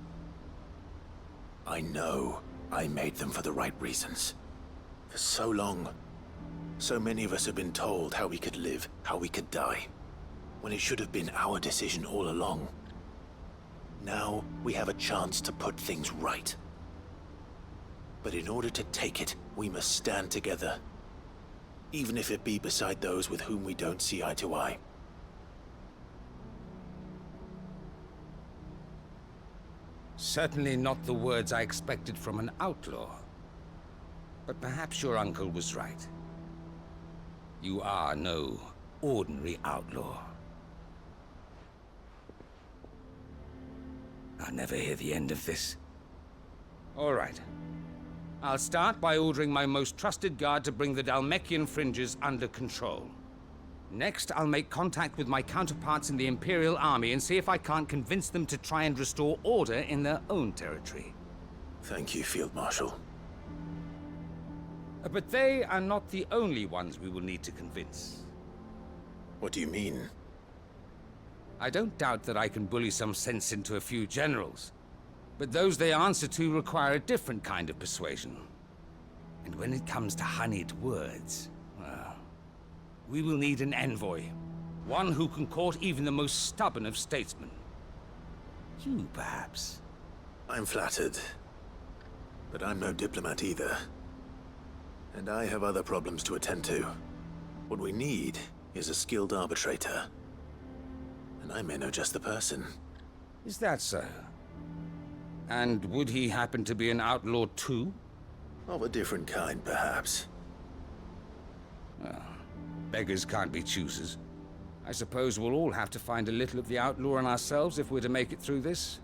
I know I made them for the right reasons. For so long, so many of us have been told how we could live, how we could die, when it should have been our decision all along. Now we have a chance to put things right. But in order to take it, we must stand together. Even if it be beside those with whom we don't see eye to eye. Certainly not the words I expected from an outlaw. But perhaps your uncle was right. You are no ordinary outlaw. I'll never hear the end of this. All right. I'll start by ordering my most trusted guard to bring the Dhalmekian fringes under control. Next, I'll make contact with my counterparts in the Imperial Army and see if I can't convince them to try and restore order in their own territory. Thank you, Field Marshal. But they are not the only ones we will need to convince. What do you mean? I don't doubt that I can bully some sense into a few generals. But those they answer to require a different kind of persuasion. And when it comes to honeyed words, well, we will need an envoy. One who can court even the most stubborn of statesmen. You, perhaps. I'm flattered. But I'm no diplomat either. And I have other problems to attend to. What we need is a skilled arbitrator. And I may know just the person. Is that so? And would he happen to be an outlaw too? Of a different kind, perhaps. Well, beggars can't be choosers. I suppose we'll all have to find a little of the outlaw in ourselves if we're to make it through this.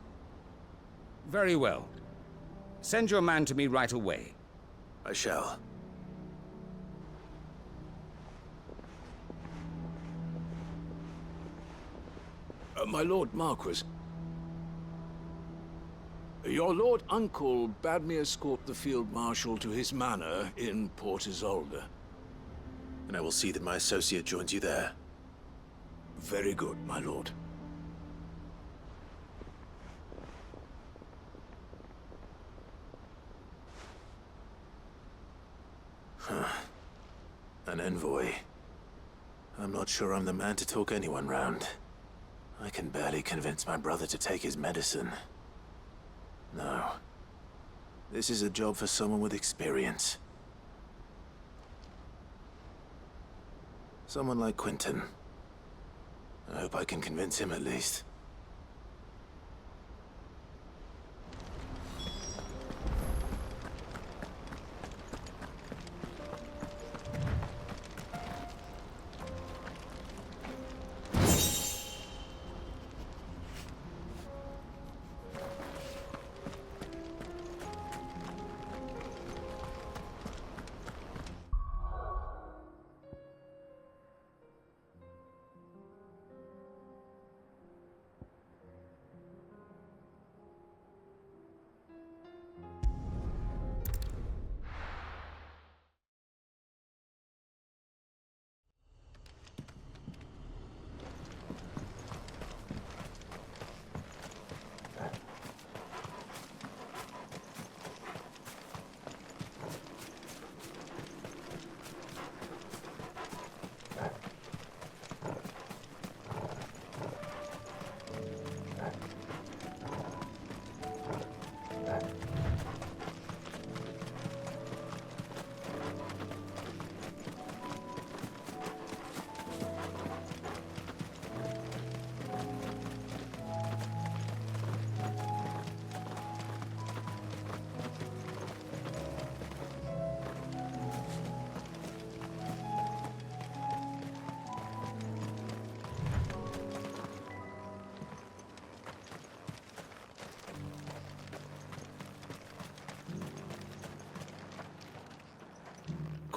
Very well. Send your man to me right away. I shall. My Lord Marquis. Your Lord Uncle bade me escort the Field Marshal to his manor in Port Isolde. And I will see that my associate joins you there. Very good, my lord. Huh. An envoy. I'm not sure I'm the man to talk anyone round. I can barely convince my brother to take his medicine. No. This is a job for someone with experience. Someone like Quentin. I hope I can convince him at least.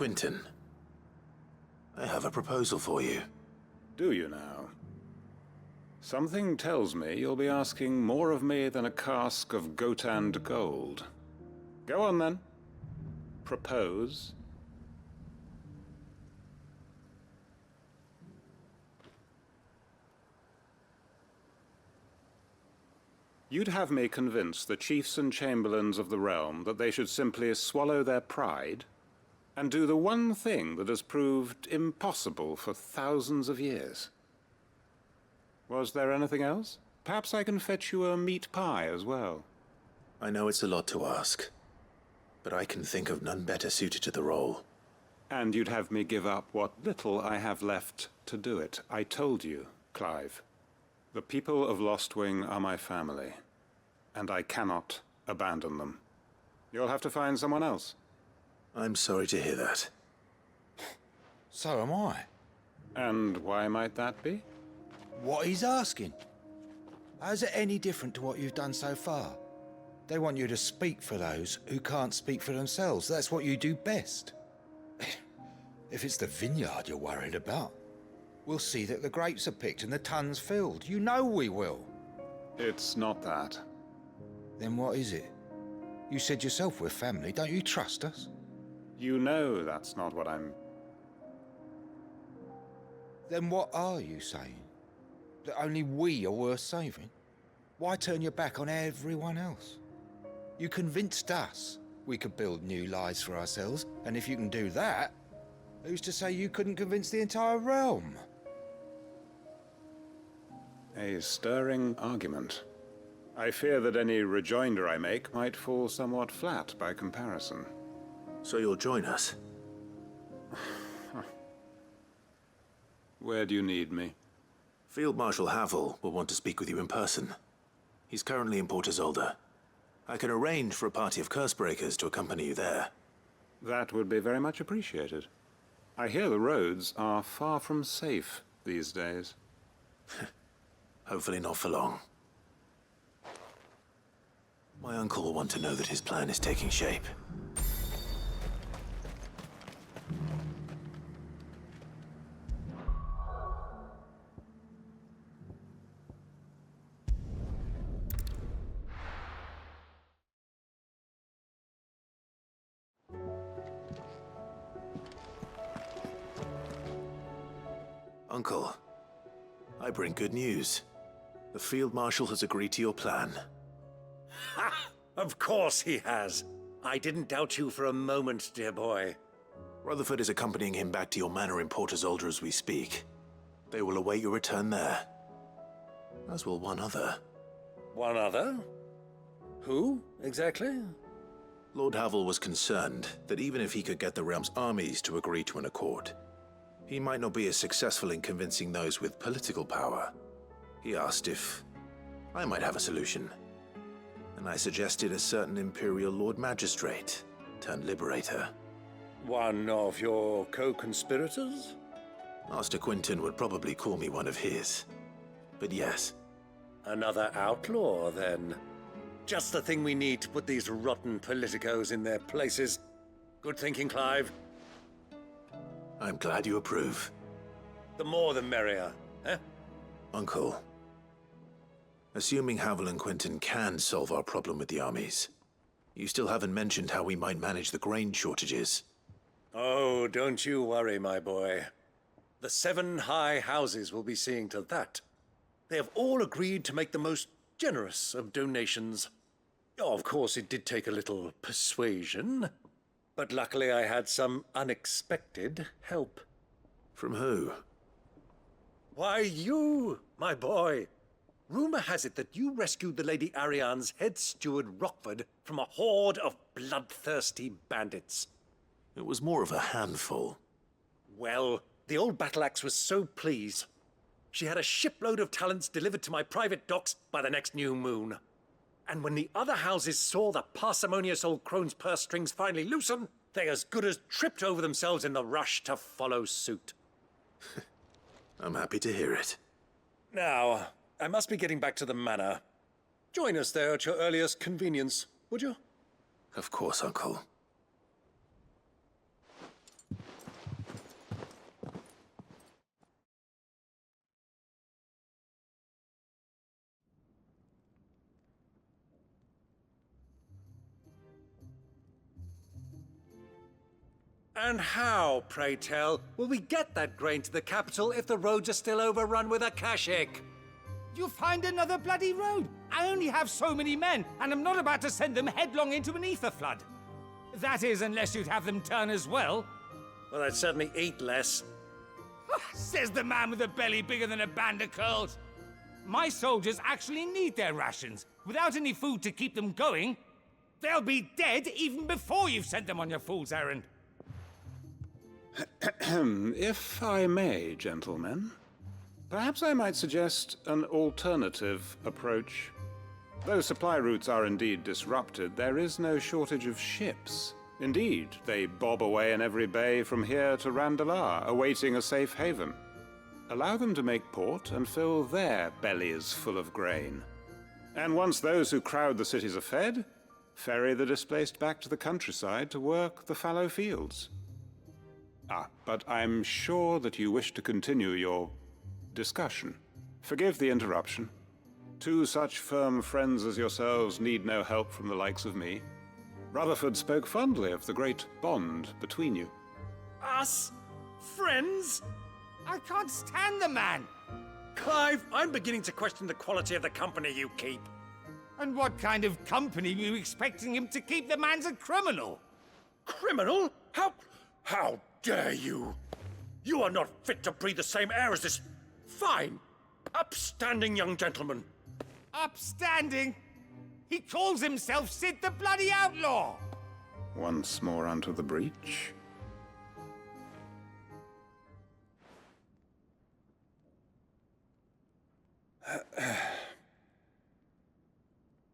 Quinton, I have a proposal for you. Do you now? Something tells me you'll be asking more of me than a cask of Gotand gold. Go on then. Propose. You'd have me convince the chiefs and chamberlains of the realm that they should simply swallow their pride and do the one thing that has proved impossible for thousands of years. Was there anything else? Perhaps I can fetch you a meat pie as well. I know it's a lot to ask, but I can think of none better suited to the role. And you'd have me give up what little I have left to do it. I told you, Clive. The people of Lostwing are my family, and I cannot abandon them. You'll have to find someone else. I'm sorry to hear that. So am I. And why might that be? What he's asking. How's it any different to what you've done so far? They want you to speak for those who can't speak for themselves. That's what you do best. If it's the vineyard you're worried about, we'll see that the grapes are picked and the tons filled. You know we will. It's not that. Then what is it? You said yourself we're family. Don't you trust us? You know that's not what I'm... Then what are you saying? That only we are worth saving? Why turn your back on everyone else? You convinced us we could build new lives for ourselves, and if you can do that, who's to say you couldn't convince the entire realm? A stirring argument. I fear that any rejoinder I make might fall somewhat flat by comparison. So you'll join us? Where do you need me? Field Marshal Havel will want to speak with you in person. He's currently in Port Isolde. I can arrange for a party of Cursebreakers to accompany you there. That would be very much appreciated. I hear the roads are far from safe these days. Hopefully not for long. My uncle will want to know that his plan is taking shape. Uncle, I bring good news. The Field Marshal has agreed to your plan. Ha! Of course he has. I didn't doubt you for a moment, dear boy. Rutherford is accompanying him back to your manor in Port Isolde as we speak. They will await your return there. As will one other. One other? Who, exactly? Lord Havel was concerned that even if he could get the realm's armies to agree to an accord, he might not be as successful in convincing those with political power. He asked if I might have a solution, and I suggested a certain Imperial Lord Magistrate turned Liberator. One of your co-conspirators? Master Quinton would probably call me one of his, but yes. Another outlaw, then. Just the thing we need to put these rotten politicos in their places. Good thinking, Clive. I'm glad you approve. The more the merrier, eh? Uncle, assuming Havel and Quinton can solve our problem with the armies, you still haven't mentioned how we might manage the grain shortages. Oh, don't you worry, my boy. The 7 high houses will be seeing to that. They have all agreed to make the most generous of donations. Oh, of course, it did take a little persuasion, but luckily I had some unexpected help. From who? Why, you, my boy. Rumor has it that you rescued the Lady Ariane's head steward Rockford from a horde of bloodthirsty bandits. It was more of a handful. Well, the old battle axe was so pleased. She had a shipload of talents delivered to my private docks by the next new moon. And when the other houses saw the parsimonious old crone's purse strings finally loosen, they as good as tripped over themselves in the rush to follow suit. I'm happy to hear it. Now, I must be getting back to the manor. Join us there at your earliest convenience, would you? Of course, Uncle. And how, pray tell, will we get that grain to the capital if the roads are still overrun with Akashic? You find another bloody road. I only have so many men, and I'm not about to send them headlong into an ether flood. That is, unless you'd have them turn as well. Well, they'd certainly eat less. Says the man with a belly bigger than a band of curls. My soldiers actually need their rations. Without any food to keep them going, they'll be dead even before you've sent them on your fool's errand. If I may, gentlemen, perhaps I might suggest an alternative approach. Though supply routes are indeed disrupted, there is no shortage of ships. Indeed, they bob away in every bay from here to Randalar, awaiting a safe haven. Allow them to make port and fill their bellies full of grain. And once those who crowd the cities are fed, ferry the displaced back to the countryside to work the fallow fields. But I'm sure that you wish to continue your discussion. Forgive the interruption. Two such firm friends as yourselves need no help from the likes of me. Rutherford spoke fondly of the great bond between you. Us? Friends? I can't stand the man! Clive, I'm beginning to question the quality of the company you keep. And what kind of company were you expecting him to keep? The man's a criminal! Criminal? How dare you? You are not fit to breathe the same air as this fine, upstanding young gentleman. Upstanding? He calls himself Sid the Bloody Outlaw! Once more onto the breach.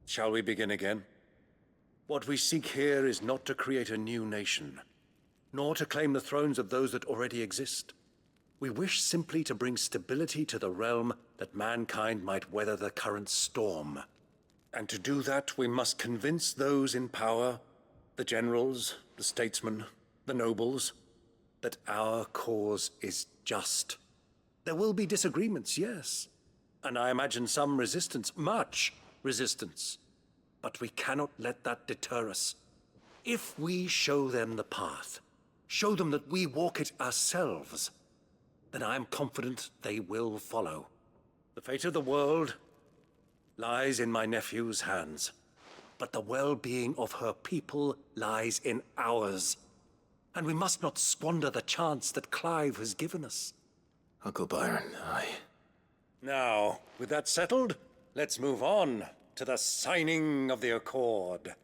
Shall we begin again? What we seek here is not to create a new nation, nor to claim the thrones of those that already exist. We wish simply to bring stability to the realm that mankind might weather the current storm. And to do that, we must convince those in power, the generals, the statesmen, the nobles, that our cause is just. There will be disagreements, yes, and I imagine some resistance, much resistance. But we cannot let that deter us. If we show them the path, show them that we walk it ourselves, then I am confident they will follow. The fate of the world lies in my nephew's hands, but the well-being of her people lies in ours. And we must not squander the chance that Clive has given us. Uncle Byron, aye. Now, with that settled, let's move on to the signing of the Accord.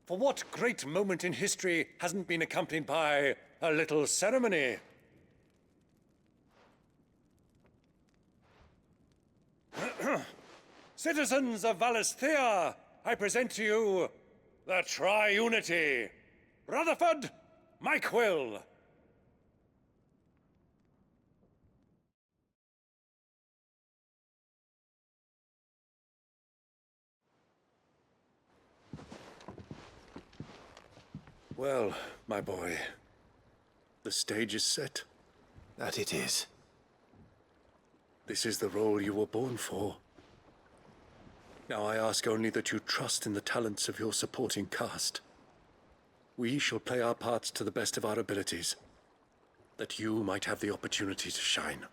For what great moment in history hasn't been accompanied by a little ceremony? Citizens of Valisthea, I present to you the Triunity. Rutherford, Mike Will. Well, my boy, the stage is set. That it is. This is the role you were born for. Now I ask only that you trust in the talents of your supporting cast. We shall play our parts to the best of our abilities, that you might have the opportunity to shine.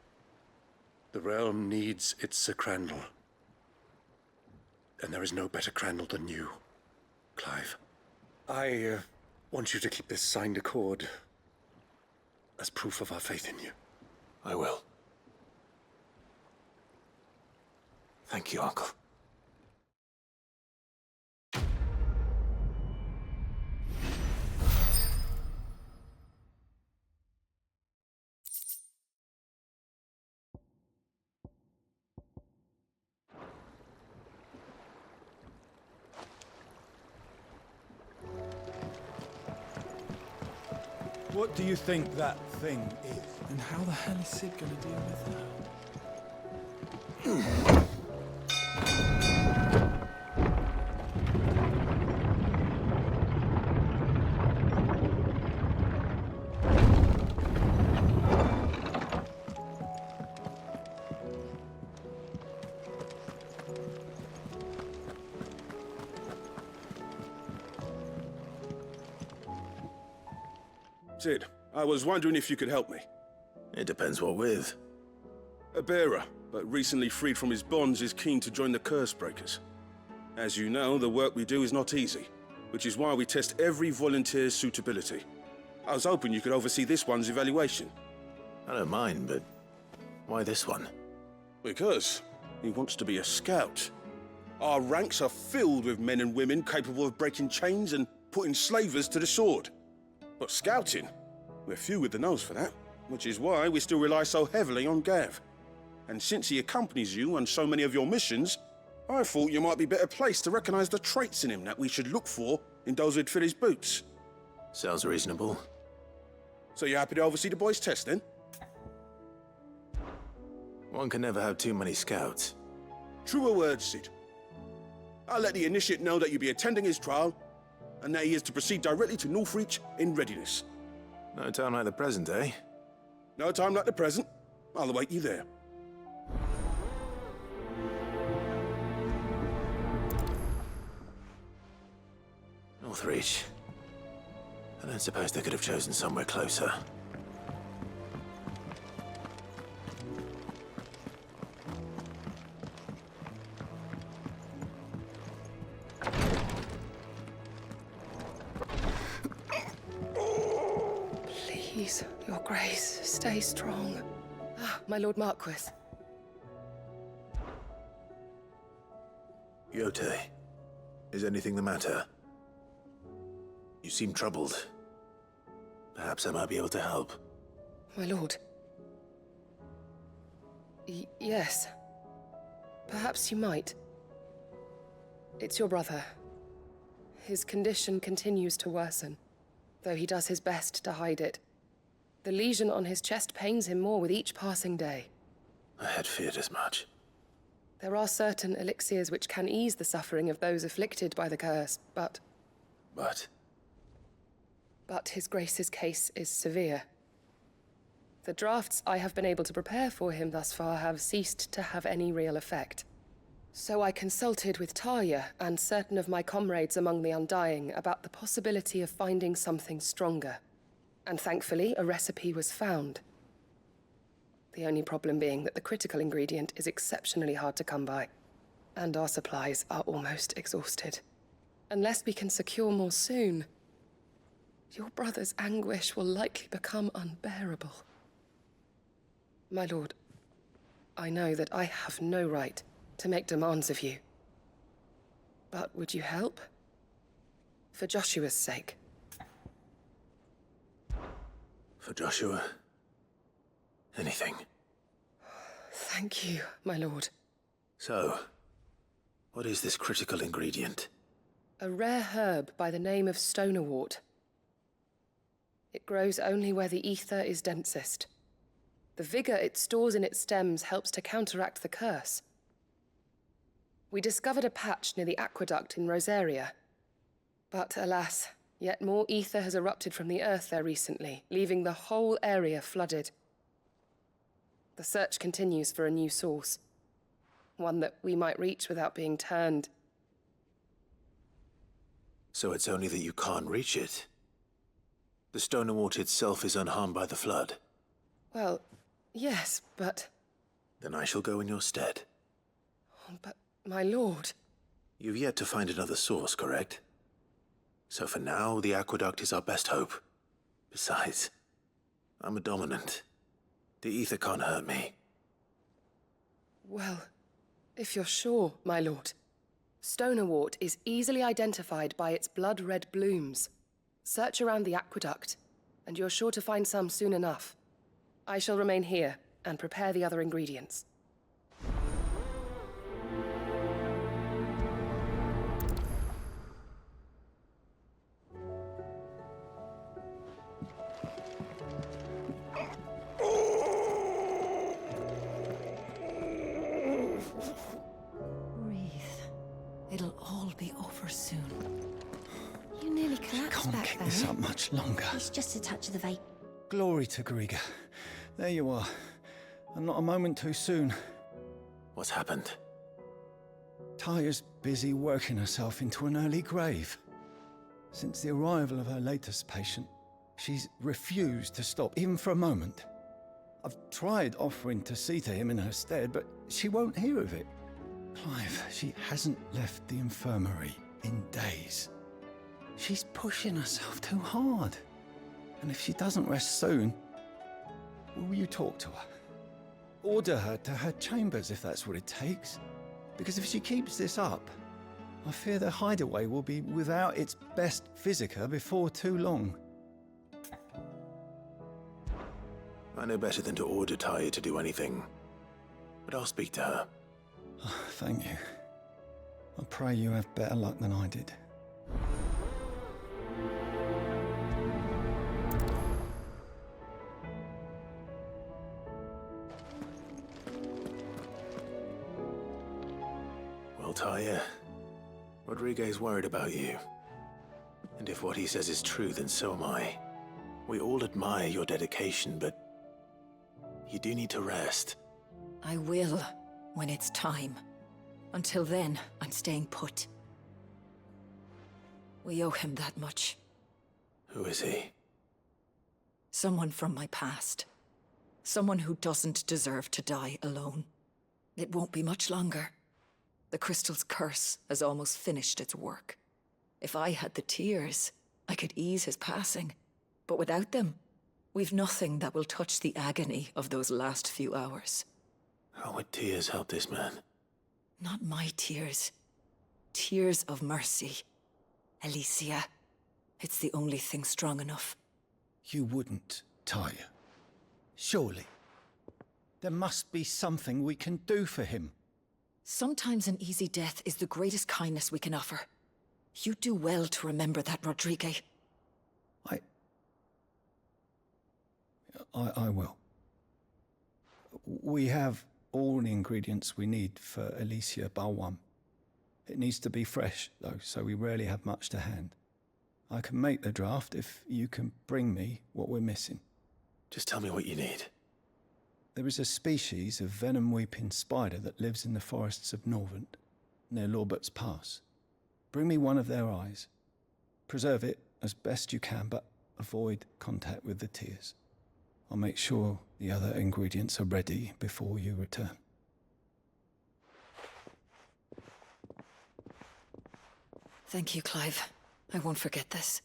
The realm needs its Sir Crandall, and there is no better Crandall than you, Clive. I want you to keep this signed accord as proof of our faith in you. I will. Thank you, Uncle. What do you think that thing is? And how the hell is Sid gonna deal with her? Sid, I was wondering if you could help me. It depends what with. A bearer, but recently freed from his bonds, is keen to join the Curse Breakers. As you know, the work we do is not easy, which is why we test every volunteer's suitability. I was hoping you could oversee this one's evaluation. I don't mind, but why this one? Because he wants to be a scout. Our ranks are filled with men and women capable of breaking chains and putting slavers to the sword. But scouting, we're few with the nose for that, which is why we still rely so heavily on Gav. And since he accompanies you on so many of your missions, I thought you might be better placed to recognize the traits in him that we should look for in those who'd fill his boots. Sounds reasonable. So you happy to oversee the boys' test, then? One can never have too many scouts. Truer words, Sid. I'll let the initiate know that you'll be attending his trial, and that he is to proceed directly to Northreach in readiness. No time like the present, eh? No time like the present. I'll await you there. Northreach. I don't suppose they could have chosen somewhere closer. Please, Your Grace, stay strong. Ah, my Lord Marquis. Yote, is anything the matter? You seem troubled. Perhaps I might be able to help. My lord. Yes. Perhaps you might. It's your brother. His condition continues to worsen, though he does his best to hide it. The lesion on his chest pains him more with each passing day. I had feared as much. There are certain elixirs which can ease the suffering of those afflicted by the curse, but... But His Grace's case is severe. The drafts I have been able to prepare for him thus far have ceased to have any real effect. So I consulted with Talia and certain of my comrades among the Undying about the possibility of finding something stronger. And thankfully, a recipe was found. The only problem being that the critical ingredient is exceptionally hard to come by, and our supplies are almost exhausted. Unless we can secure more soon, your brother's anguish will likely become unbearable. My lord, I know that I have no right to make demands of you. But would you help? For Joshua's sake. For Joshua? Anything. Thank you, my lord. So, what is this critical ingredient? A rare herb by the name of stonerwort. It grows only where the ether is densest. The vigor it stores in its stems helps to counteract the curse. We discovered a patch near the aqueduct in Rosaria. But alas, yet more ether has erupted from the earth there recently, leaving the whole area flooded. The search continues for a new source. One that we might reach without being turned. So it's only that you can't reach it? The stonerwort itself is unharmed by the flood? Well, yes, but... Then I shall go in your stead. But, my lord... You've yet to find another source, correct? So for now, the aqueduct is our best hope. Besides, I'm a dominant. The ether can't hurt me. Well, if you're sure, my lord. Stonerwort is easily identified by its blood-red blooms. Search around the aqueduct, and you're sure to find some soon enough. I shall remain here and prepare the other ingredients. It'll all be over soon. You nearly collapsed Can't back keep there. this up much longer. It's just a touch of the vape. Glory to Griga. There you are. And not a moment too soon. What's happened? Taya's busy working herself into an early grave. Since the arrival of her latest patient, She's refused to stop, even for a moment. I've tried offering to see to him in her stead, but she won't hear of it. Clive, she hasn't left the infirmary in days. She's pushing herself too hard. And if she doesn't rest soon, will you talk to her? Order her to her chambers if that's what it takes. Because if she keeps this up, I fear the hideaway will be without its best physica before too long. I know better than to order Talia to do anything, but I'll speak to her. Thank you. I pray you have better luck than I did. Well, Talia, Rodriguez's worried about you. And if what he says is true, then so am I. We all admire your dedication, but you do need to rest. I will, when it's time. Until then, I'm staying put. We owe him that much. Who is he? Someone from my past. Someone who doesn't deserve to die alone. It won't be much longer. The crystal's curse has almost finished its work. If I had the tears, I could ease his passing. But without them, we've nothing that will touch the agony of those last few hours. How would tears help this man? Not my tears. Tears of mercy. Alicia. It's the only thing strong enough. You wouldn't, Talia. Surely. There must be something we can do for him. Sometimes an easy death is the greatest kindness we can offer. You do well to remember that, Rodrigue. I will. We have all the ingredients we need for Alicia Balwam. It needs to be fresh, though, so we rarely have much to hand. I can make the draft if you can bring me what we're missing. Just tell me what you need. There is a species of venom-weeping spider that lives in the forests of Norvent, near Lorbert's Pass. Bring me one of their eyes. Preserve it as best you can, but avoid contact with the tears. I'll make sure the other ingredients are ready before you return. Thank you, Clive. I won't forget this.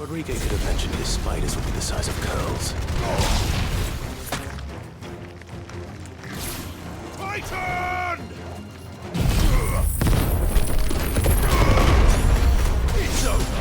Rodriguez could have mentioned his spiders would be the size of curls. Titan! It's over!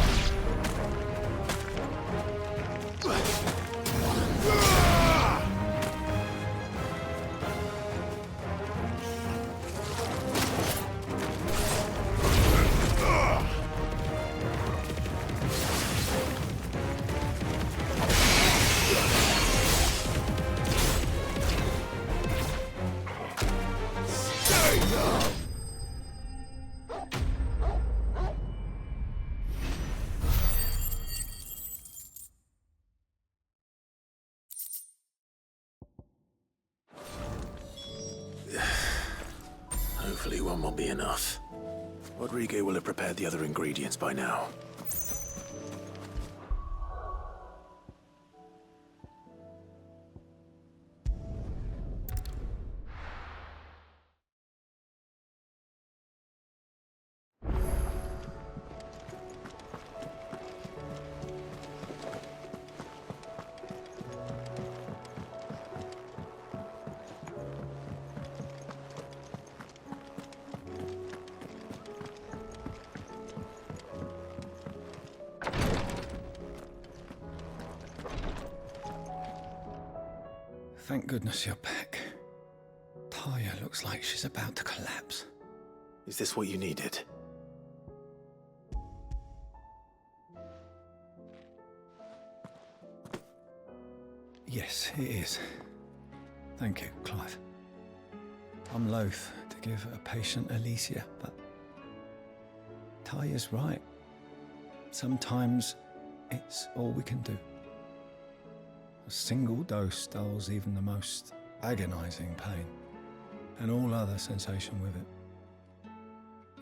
Hopefully one will be enough. Rodriguez will have prepared the other ingredients by now. Thank goodness you're back. Talia looks like she's about to collapse. Is this what you needed? Yes, it is. Thank you, Clive. I'm loath to give a patient Alicia, but Talia's right. Sometimes it's all we can do. A single dose dulls even the most agonizing pain, and all other sensation with it.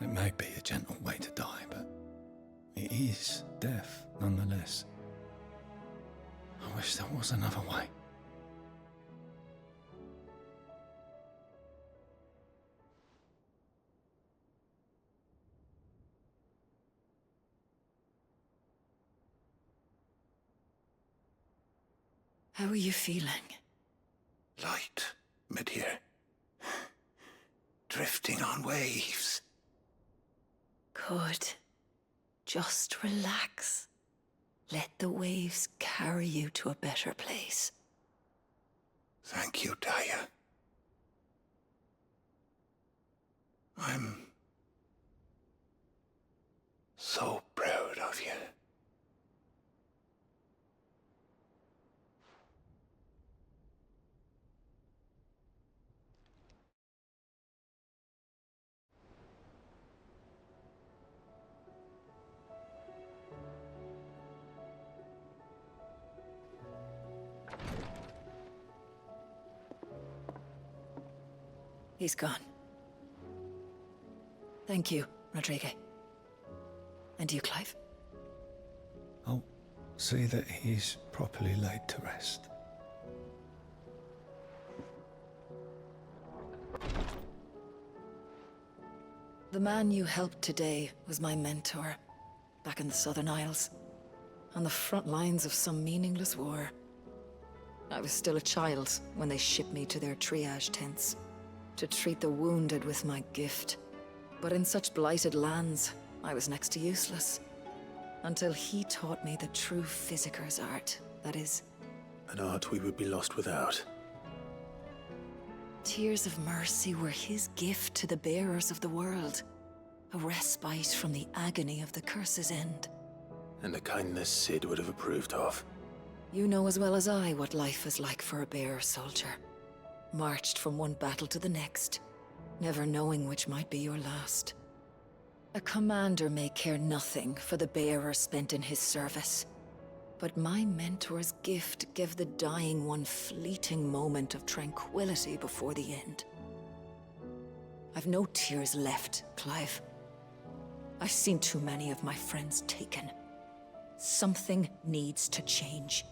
It may be a gentle way to die, but it is death nonetheless. I wish there was another way. How are you feeling? Light, mid-here. Drifting on waves. Good. Just relax. Let the waves carry you to a better place. Thank you, Talia. I'm so proud of you. He's gone. Thank you, Rodriguez. And you, Clive? I'll see that he's properly laid to rest. The man you helped today was my mentor, back in the Southern Isles, on the front lines of some meaningless war. I was still a child when they shipped me to their triage tents, to treat the wounded with my gift. But in such blighted lands, I was next to useless. Until he taught me the true physicker's art, that is. An art we would be lost without. Tears of mercy were his gift to the bearers of the world. A respite from the agony of the curse's end. And a kindness Sid would have approved of. You know as well as I what life is like for a bearer soldier. Marched from one battle to the next, never knowing which might be your last. A commander may care nothing for the bearer spent in his service, but my mentor's gift gave the dying one fleeting moment of tranquility before the end. I've no tears left, Clive. I've seen too many of my friends taken. Something needs to change.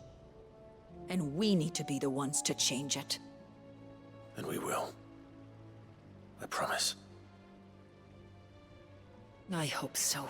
And we need to be the ones to change it. And we will. I promise. I hope so.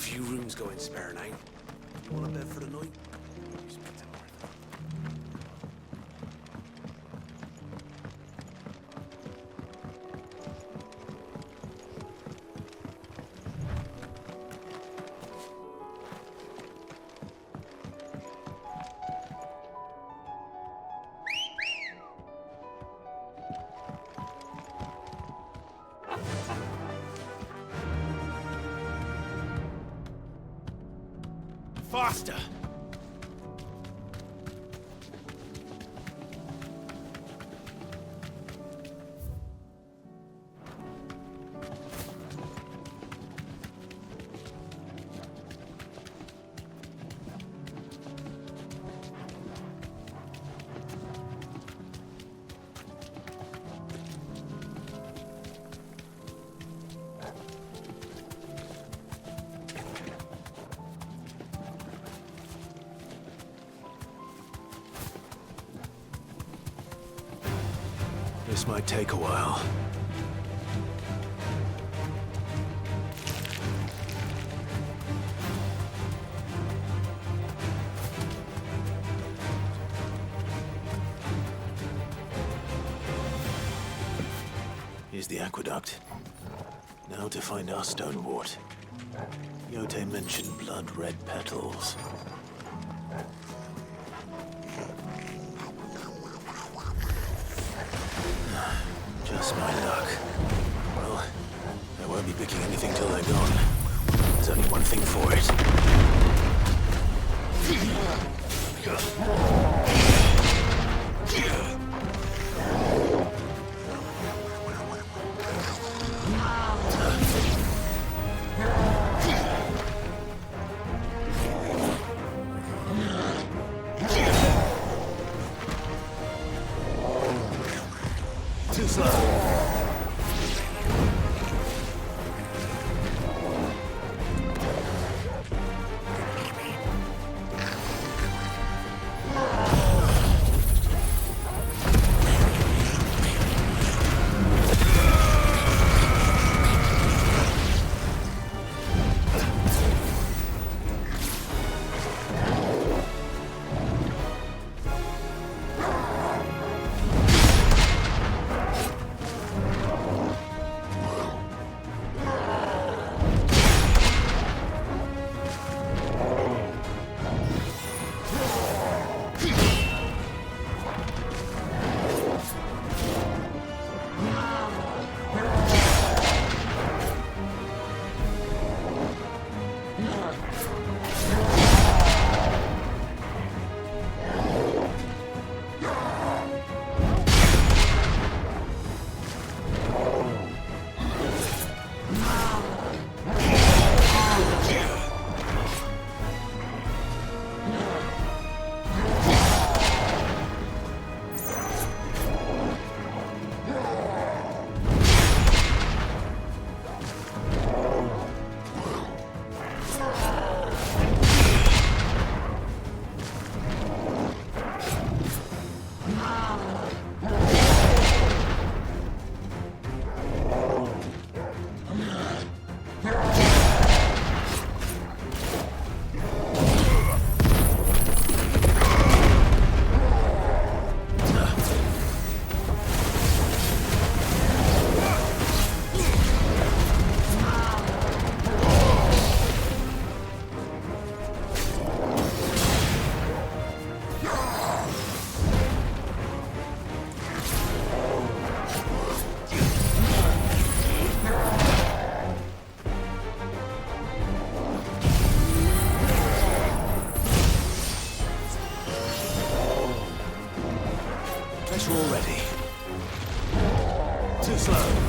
few rooms going spare now. You want a bed for the night? Faster! This might take a while. Here's the aqueduct. Now to find our stone wart. Yote mentioned blood-red petals. Just my luck. Well, I won't be picking anything till they're gone. There's only one thing for it. Too slow. Guess we're all ready. Too slow.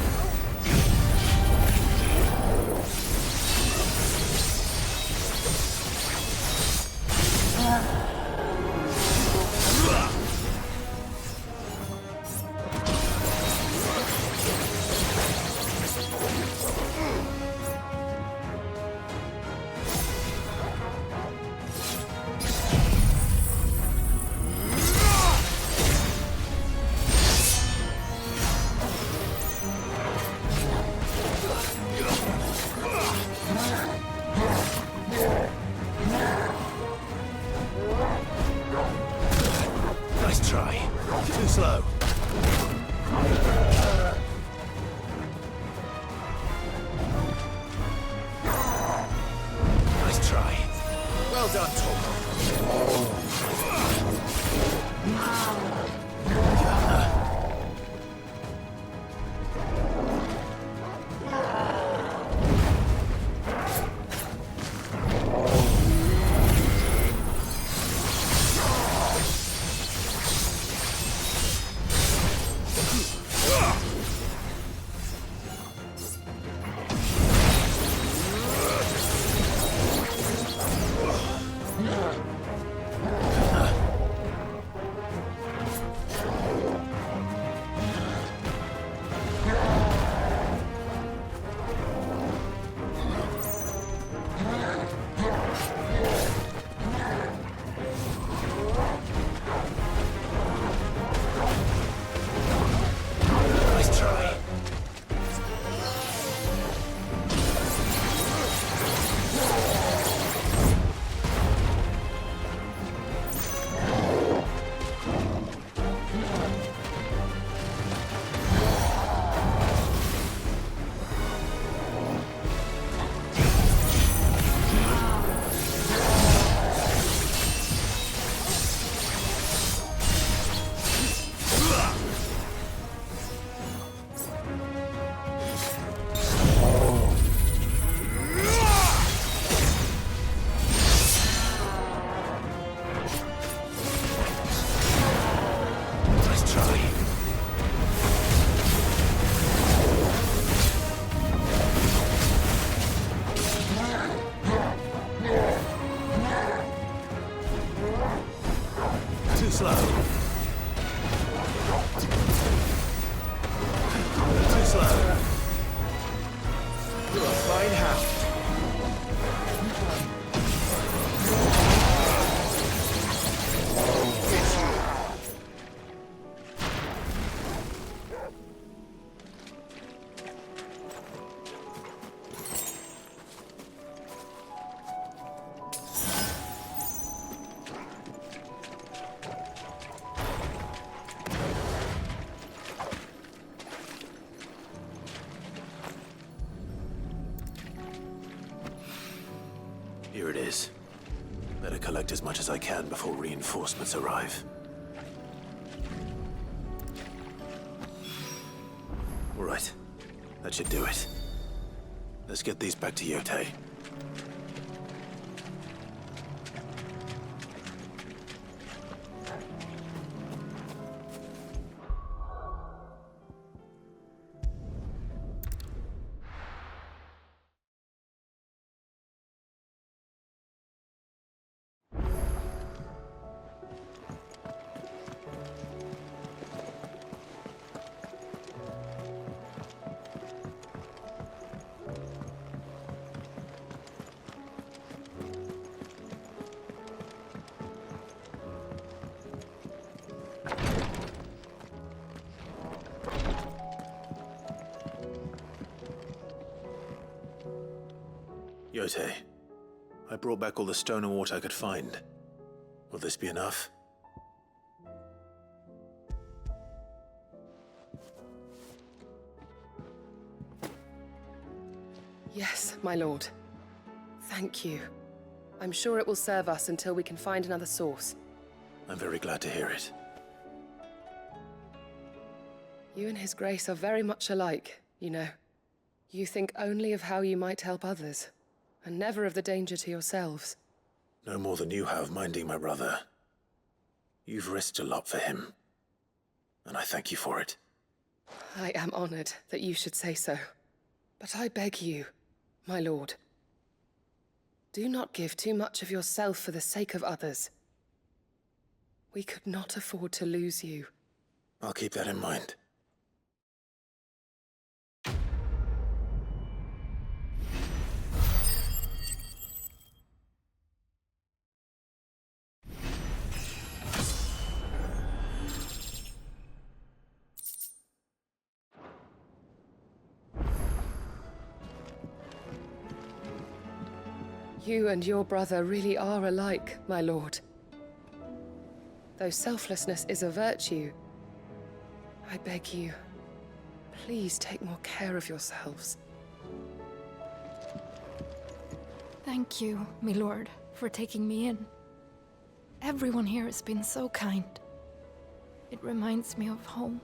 collect as much as I can before reinforcements arrive. All right. That should do it. Let's get these back to Yotei. Yotei, I brought back all the stone and water I could find. Will this be enough? Yes, my lord. Thank you. I'm sure it will serve us until we can find another source. I'm very glad to hear it. You and His Grace are very much alike, you know. You think only of how you might help others, and never of the danger to yourselves. No more than you have minding my brother. You've risked a lot for him, and I thank you for it. I am honored that you should say so. But I beg you, my lord, do not give too much of yourself for the sake of others. We could not afford to lose you. I'll keep that in mind. You and your brother really are alike, my lord. Though selflessness is a virtue, I beg you, please take more care of yourselves. Thank you, my lord, for taking me in. Everyone here has been so kind. It reminds me of home.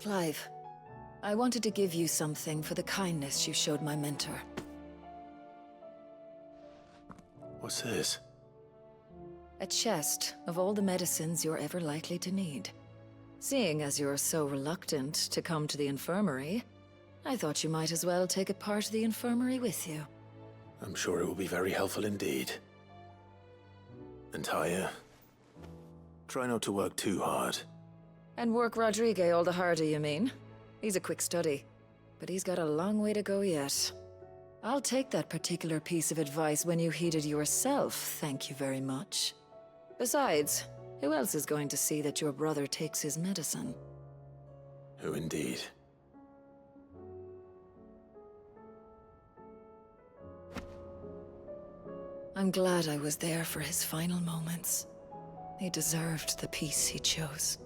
Clive, I wanted to give you something for the kindness you showed my mentor. What's this? A chest of all the medicines you're ever likely to need. Seeing as you're so reluctant to come to the infirmary, I thought you might as well take a part of the infirmary with you. I'm sure it will be very helpful indeed. And Taya, try not to work too hard. And work Rodrigue all the harder, you mean? He's a quick study, but he's got a long way to go yet. I'll take that particular piece of advice when you heed it yourself, thank you very much. Besides, who else is going to see that your brother takes his medicine? Who indeed? I'm glad I was there for his final moments. He deserved the peace he chose.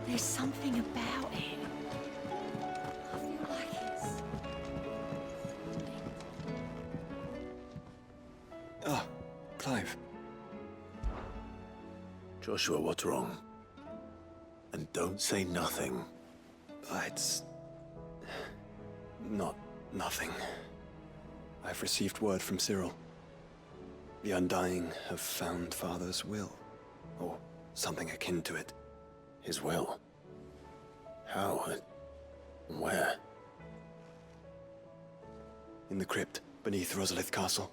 There's something about it. I feel like it's... Ah, Clive. Joshua, what's wrong? And don't say nothing. It's... not nothing. I've received word from Cyril. The Undying have found Father's will, or something akin to it. His will? How and where? In the crypt beneath Rosalith Castle.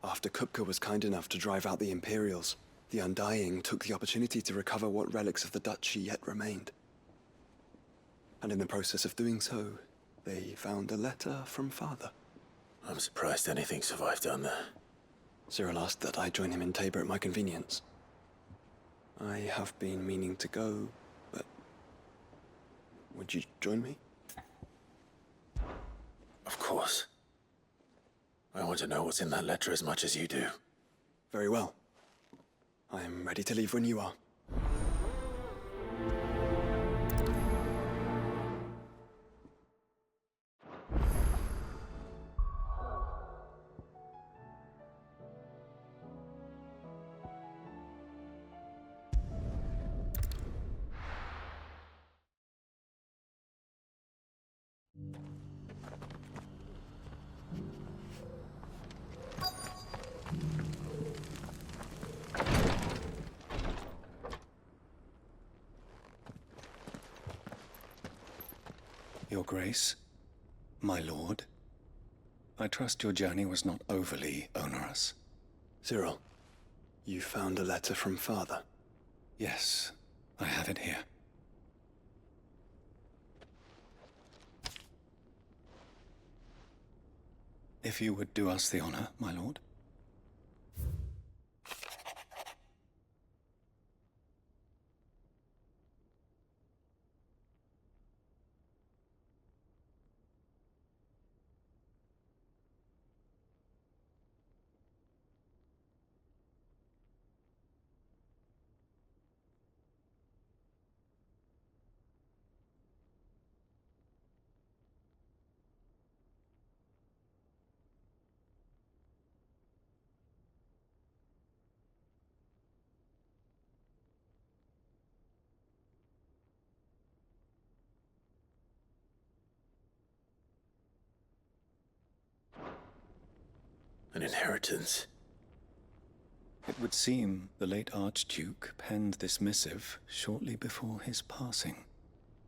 After Kupka was kind enough to drive out the Imperials, the Undying took the opportunity to recover what relics of the Duchy yet remained. And in the process of doing so, they found a letter from Father. I'm surprised anything survived down there. Cyril asked that I join him in Tabor at my convenience. I have been meaning to go, but would you join me? Of course. I want to know what's in that letter as much as you do. Very well. I am ready to leave when you are. Your Grace, my lord, I trust your journey was not overly onerous. Cyril, you found a letter from Father? Yes, I have it here. If you would do us the honor, my lord. An inheritance. It would seem the late Archduke penned this missive shortly before his passing.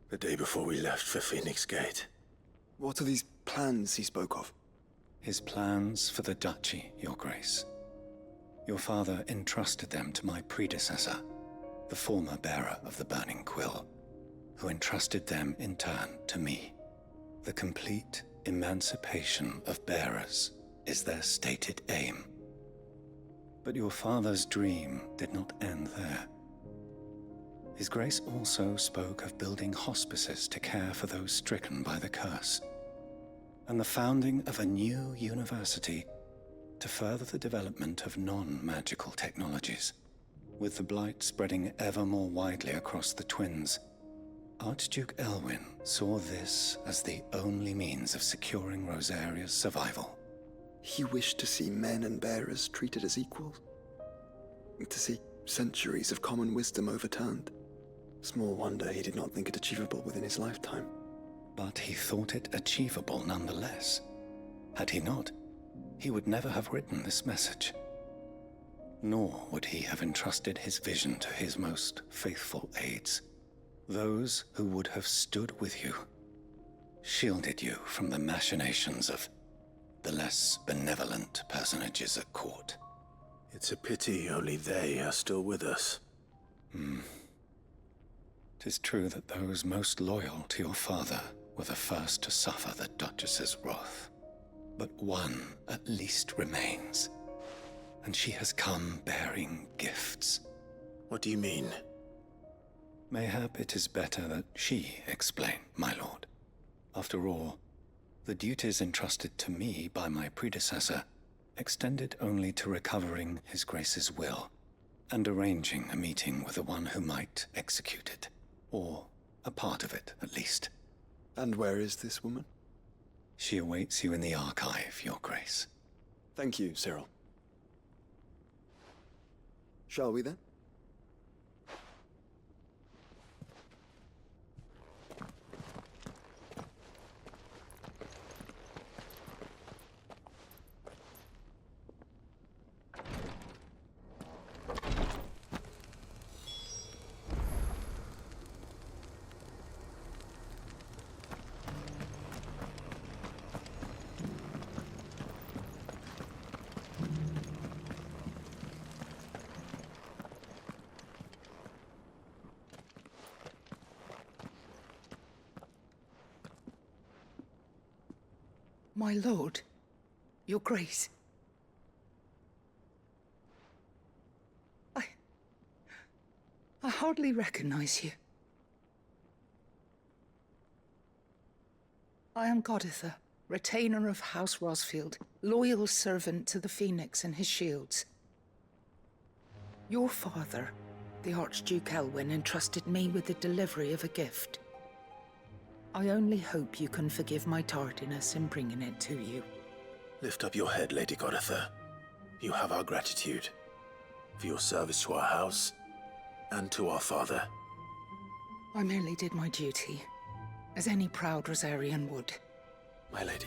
The day before we left for Phoenix Gate. What are these plans he spoke of? His plans for the duchy, Your Grace. Your father entrusted them to my predecessor, the former bearer of the Burning Quill, who entrusted them in turn to me. The complete emancipation of bearers is their stated aim. But your father's dream did not end there. His Grace also spoke of building hospices to care for those stricken by the curse, and the founding of a new university to further the development of non-magical technologies. With the blight spreading ever more widely across the twins, Archduke Elwyn saw this as the only means of securing Rosaria's survival. He wished to see men and bearers treated as equals. To see centuries of common wisdom overturned. Small wonder he did not think it achievable within his lifetime. But he thought it achievable nonetheless. Had he not, he would never have written this message. Nor would he have entrusted his vision to his most faithful aides, those who would have stood with you, shielded you from the machinations of the less benevolent personages at court. It's a pity only they are still with us. 'Tis true that those most loyal to your father were the first to suffer the Duchess's wrath. But one at least remains, and she has come bearing gifts. What do you mean? Mayhap it is better that she explain, my lord. After all, the duties entrusted to me by my predecessor extended only to recovering His Grace's will and arranging a meeting with the one who might execute it, or a part of it, at least. And where is this woman? She awaits you in the archive, Your Grace. Thank you, Cyril. Shall we then? My lord, your grace. hardly recognize you. I am Goditha, retainer of House Rosfield, loyal servant to the Phoenix and his shields. Your father, the Archduke Elwyn, entrusted me with the delivery of a gift. I only hope you can forgive my tardiness in bringing it to you. Lift up your head, Lady Goditha. You have our gratitude for your service to our house and to our father. I merely did my duty, as any proud Rosarian would. My lady,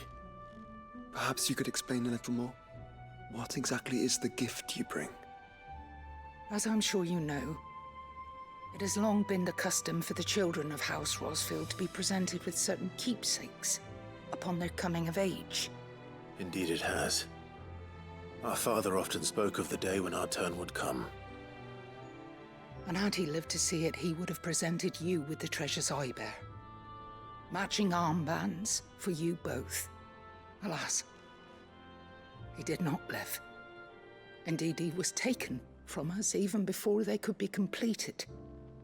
perhaps you could explain a little more. What exactly is the gift you bring? As I'm sure you know, it has long been the custom for the children of House Rosfield to be presented with certain keepsakes upon their coming of age. Indeed it has. Our father often spoke of the day when our turn would come. And had he lived to see it, he would have presented you with the treasures I bear. Matching armbands for you both. Alas, he did not live. Indeed, he was taken from us even before they could be completed.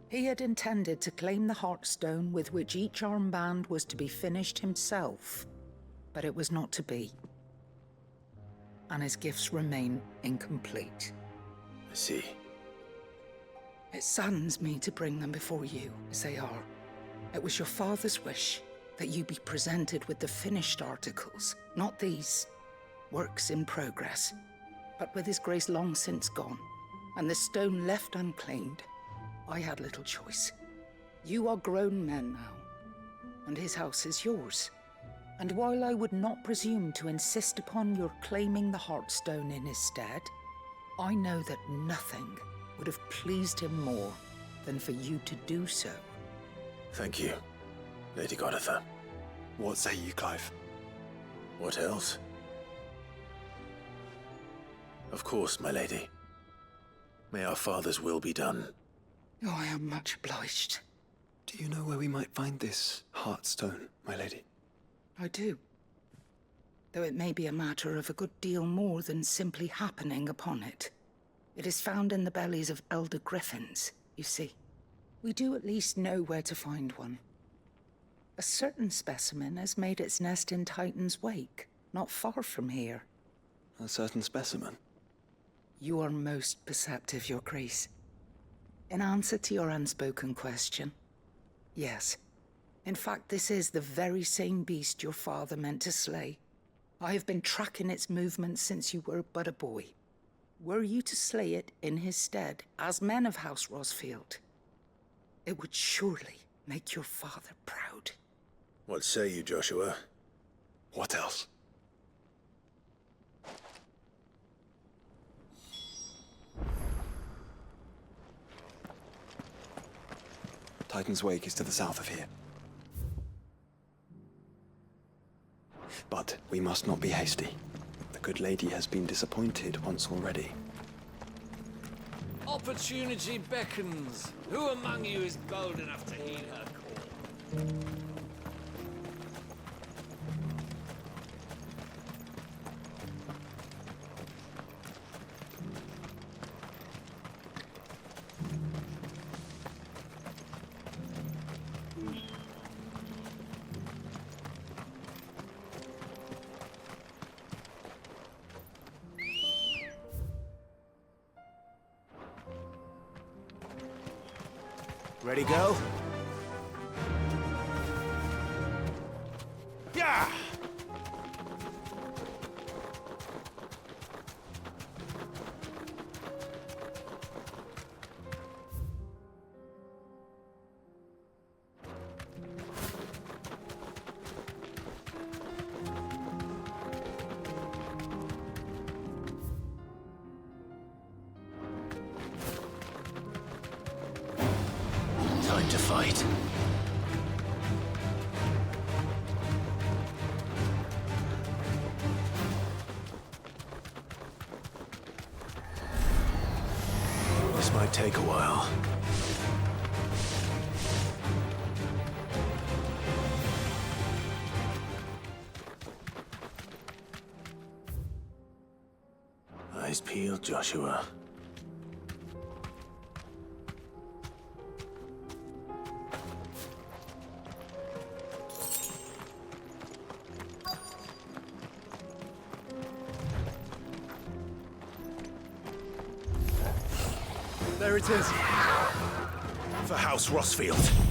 He had intended to claim the Heartstone with which each armband was to be finished himself, but it was not to be. And his gifts remain incomplete. I see. It saddens me to bring them before you, as they are. It was your father's wish that you be presented with the finished articles, not these works in progress. But with his grace long since gone, and the stone left unclaimed, I had little choice. You are grown men now, and his house is yours. And while I would not presume to insist upon your claiming the Heartstone in his stead, I know that nothing would have pleased him more than for you to do so. Thank you, Lady Goditha. What say you, Clive? What else? Of course, my lady. May our father's will be done. Oh, I am much obliged. Do you know where we might find this Heartstone, my lady? I do. Though it may be a matter of a good deal more than simply happening upon it. It is found in the bellies of elder griffins, you see. We do at least know where to find one. A certain specimen has made its nest in Titan's Wake, not far from here. A certain specimen? You are most perceptive, Your Grace. In answer to your unspoken question, yes. In fact, this is the very same beast your father meant to slay. I have been tracking its movements since you were but a boy. Were you to slay it in his stead, as men of House Rosfield, it would surely make your father proud. What say you, Joshua? What else? Titan's Wake is to the south of here. But we must not be hasty. The good lady has been disappointed once already. Opportunity beckons. Who among you is bold enough to heed her call? Ready, go? Yeah! Time to fight. This might take a while. Eyes peeled, Joshua. There it is. For House Rossfield.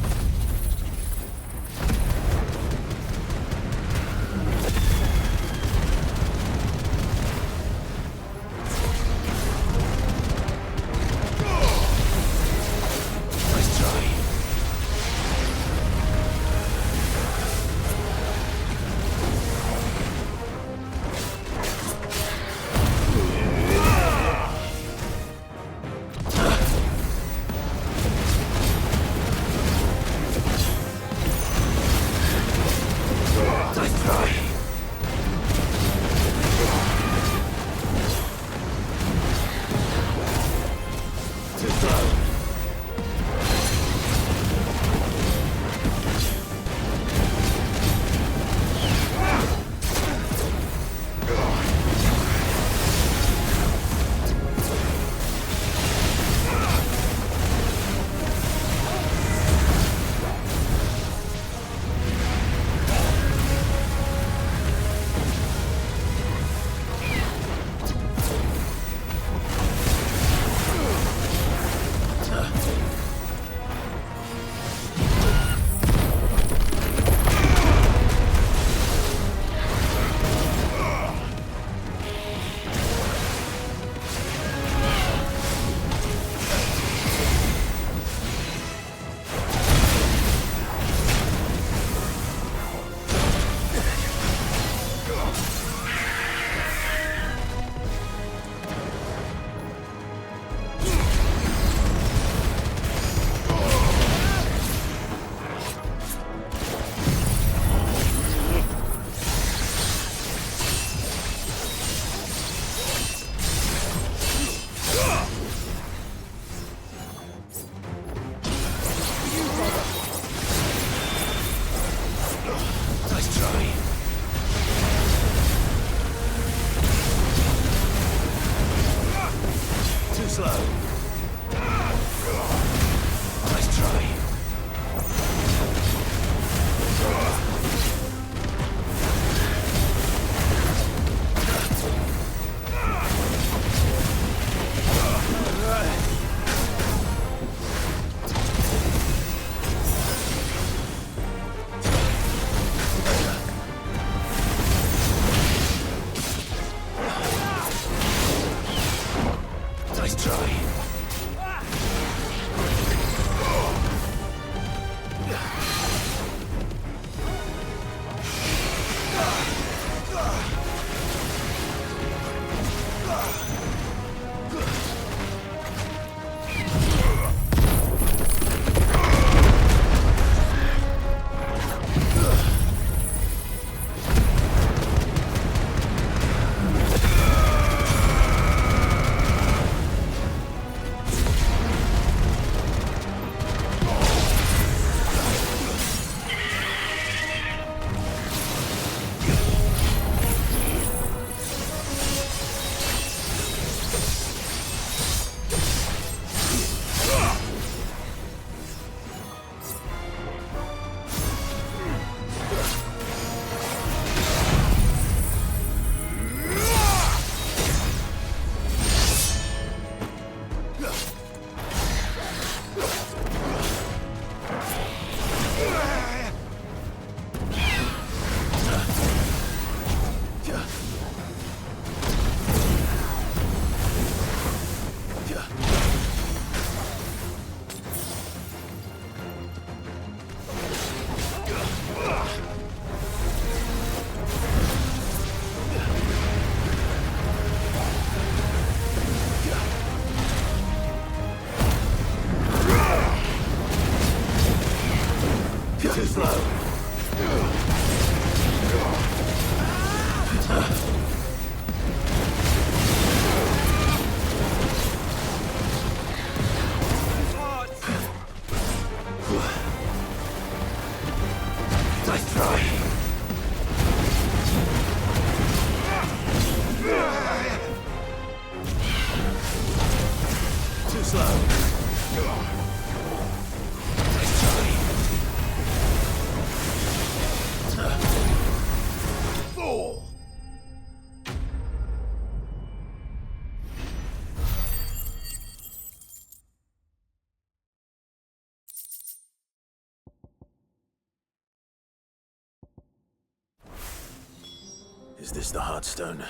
Is this the Heartstone?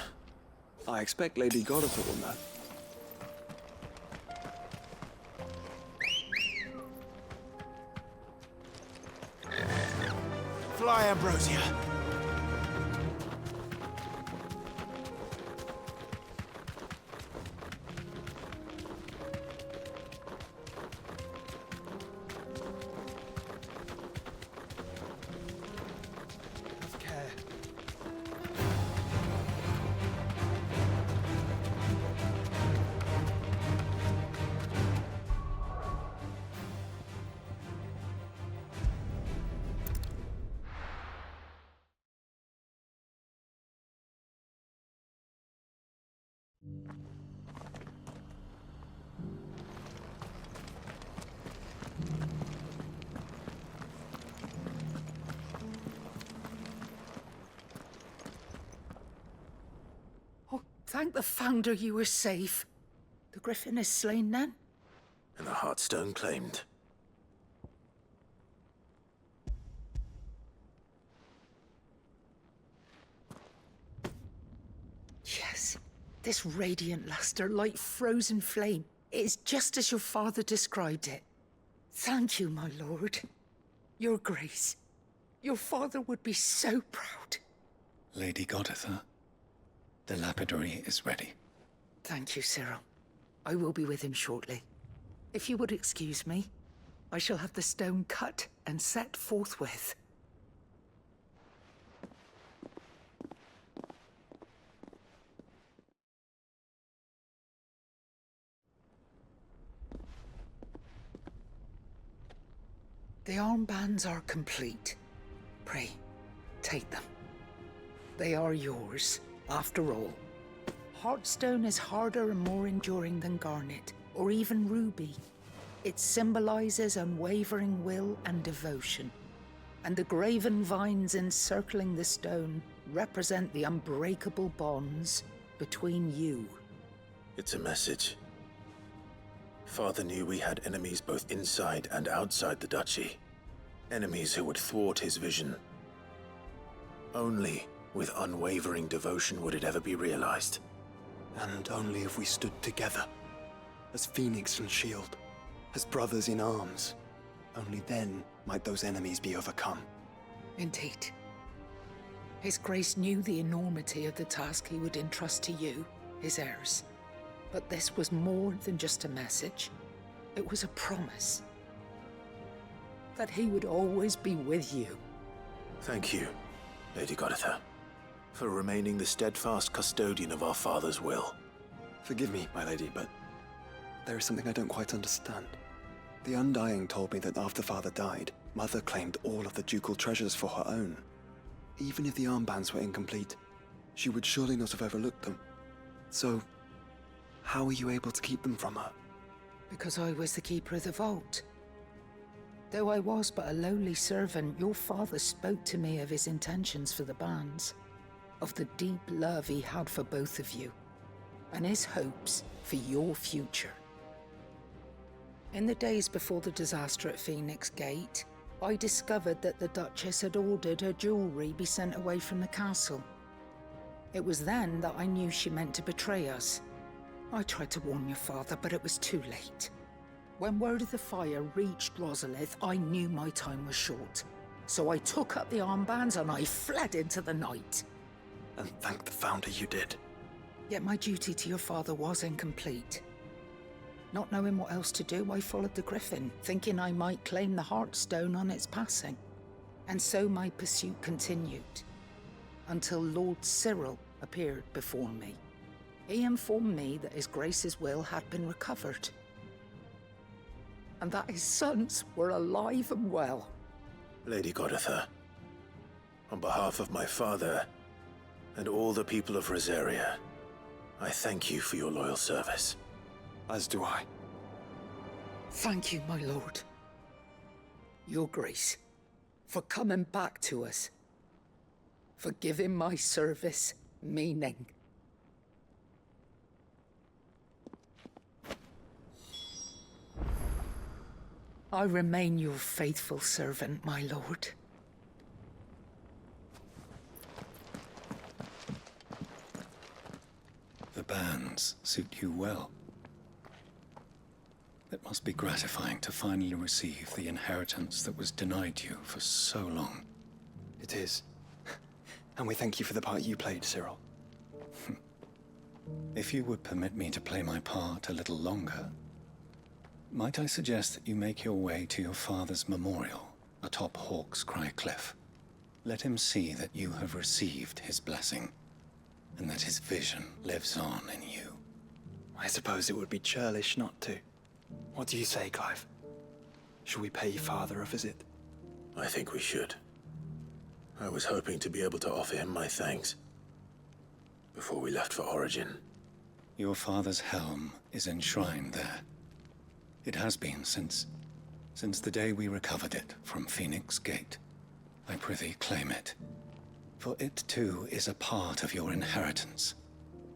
I expect Lady Godotha will know. Fly, Ambrosia! Have care. Oh, thank the Founder you were safe. The Griffin is slain then? And the Heartstone claimed. Yes. This radiant luster, like frozen flame. It is just as your father described it. Thank you, my lord. Your Grace. Your father would be so proud. Lady Godotha, the lapidary is ready. Thank you, Cyril. I will be with him shortly. If you would excuse me, I shall have the stone cut and set forthwith. The armbands are complete. Pray, take them. They are yours, after all. Heartstone is harder and more enduring than garnet, or even ruby. It symbolizes unwavering will and devotion. And the graven vines encircling the stone represent the unbreakable bonds between you. It's a message. Father knew we had enemies both inside and outside the duchy. Enemies who would thwart his vision. Only with unwavering devotion would it ever be realized. And only if we stood together, as Phoenix and Shield, as brothers in arms, only then might those enemies be overcome. Indeed. His Grace knew the enormity of the task he would entrust to you, his heirs. But this was more than just a message. It was a promise. That he would always be with you. Thank you, Lady Godotha, for remaining the steadfast custodian of our father's will. Forgive me, my lady, but there is something I don't quite understand. The Undying told me that after Father died, Mother claimed all of the ducal treasures for her own. Even if the armbands were incomplete, she would surely not have overlooked them. So, how were you able to keep them from her? Because I was the keeper of the vault. Though I was but a lowly servant, your father spoke to me of his intentions for the bands, of the deep love he had for both of you, and his hopes for your future. In the days before the disaster at Phoenix Gate, I discovered that the Duchess had ordered her jewelry be sent away from the castle. It was then that I knew she meant to betray us. I tried to warn your father, but it was too late. When word of the fire reached Rosalith, I knew my time was short. So I took up the armbands and I fled into the night. And thank the Founder you did. Yet my duty to your father was incomplete. Not knowing what else to do, I followed the Griffin, thinking I might claim the Heartstone on its passing. And so my pursuit continued, until Lord Cyril appeared before me. He informed me that His Grace's will had been recovered, and that his sons were alive and well. Lady Godotha, on behalf of my father and all the people of Rosaria, I thank you for your loyal service. As do I. Thank you, my lord. Your Grace, for coming back to us, for giving my service meaning. I remain your faithful servant, my lord. bands suit you well. It must be gratifying to finally receive the inheritance that was denied you for so long. It is. And we thank you for the part you played, Cyril. If you would permit me to play my part a little longer, might I suggest that you make your way to your father's memorial atop Hawk's Cry Cliff? Let him see that you have received his blessing, and that his vision lives on in you. I suppose it would be churlish not to. What do you say, Clive? Shall we pay Father a visit? I think we should. I was hoping to be able to offer him my thanks before we left for Origin. Your father's helm is enshrined there. It has been since the day we recovered it from Phoenix Gate. I prithee claim it, for it too is a part of your inheritance,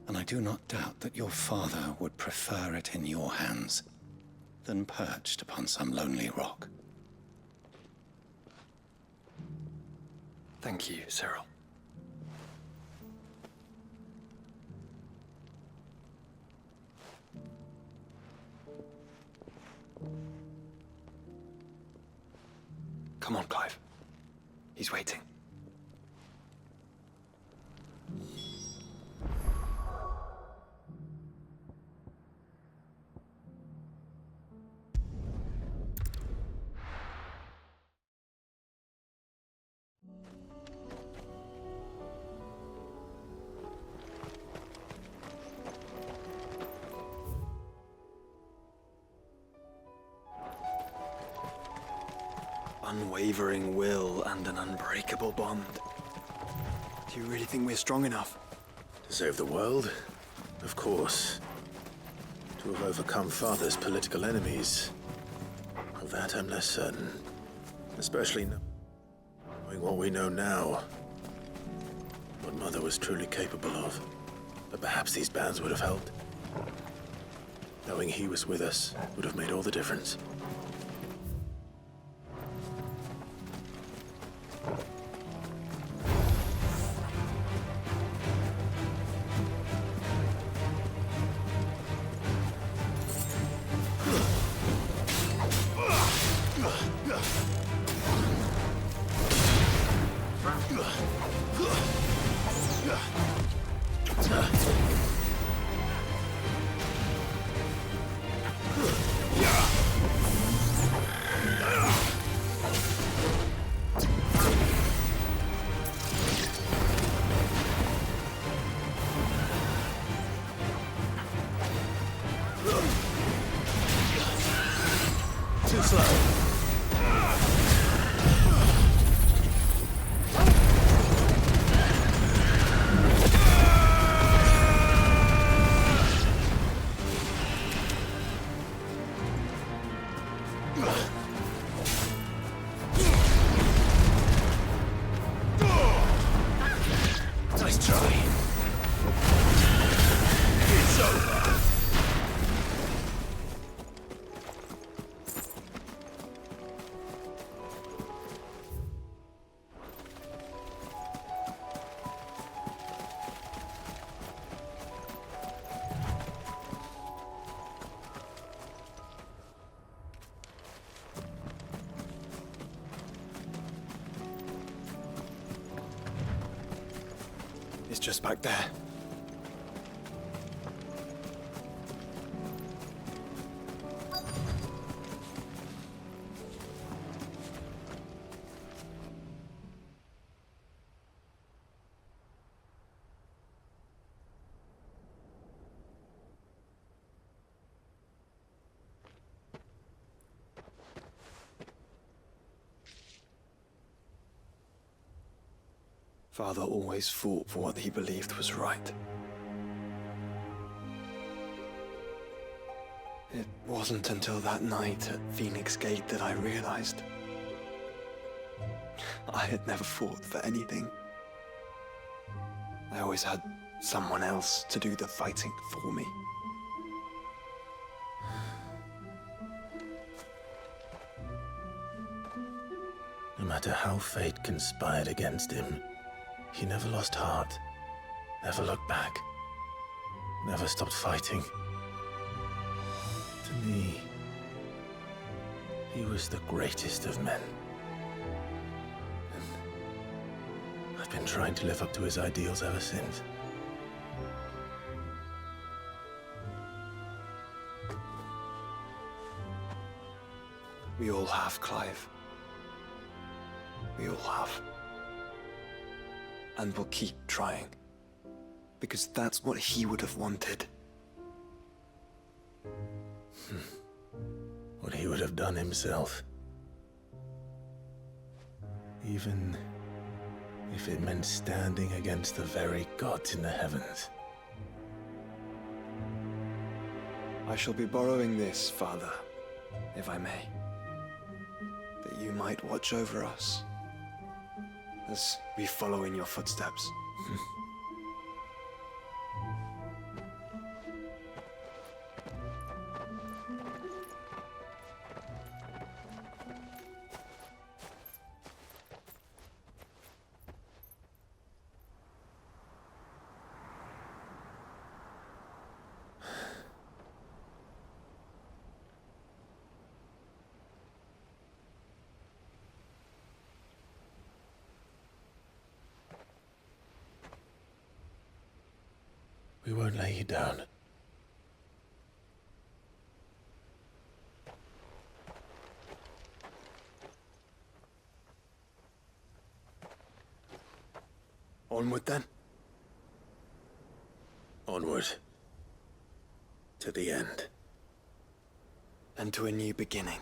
and I do not doubt that your father would prefer it in your hands than perched upon some lonely rock. Thank you, Cyril. Come on, Clive. He's waiting. Unwavering will and an unbreakable bond. Do you really think we're strong enough? To save the world? Of course. To have overcome Father's political enemies? Of that I'm less certain. Especially knowing what we know now. What Mother was truly capable of. But perhaps these bands would have helped. Knowing he was with us would have made all the difference. Too slow. Nice try. It's over. It's just back there. Father always fought for what he believed was right. It wasn't until that night at Phoenix Gate that I realized I had never fought for anything. I always had someone else to do the fighting for me. No matter how fate conspired against him, he never lost heart, never looked back. never stopped fighting. To me, he was the greatest of men. And I've been trying to live up to his ideals ever since. We all have, Clive. We all have. And we'll keep trying. Because that's what he would have wanted. What he would have done himself. Even if it meant standing against the very gods in the heavens. I shall be borrowing this, Father, if I may. That you might watch over us as we follow in your footsteps. We won't lay you down. Onward then. Onward. To the end. And to a new beginning.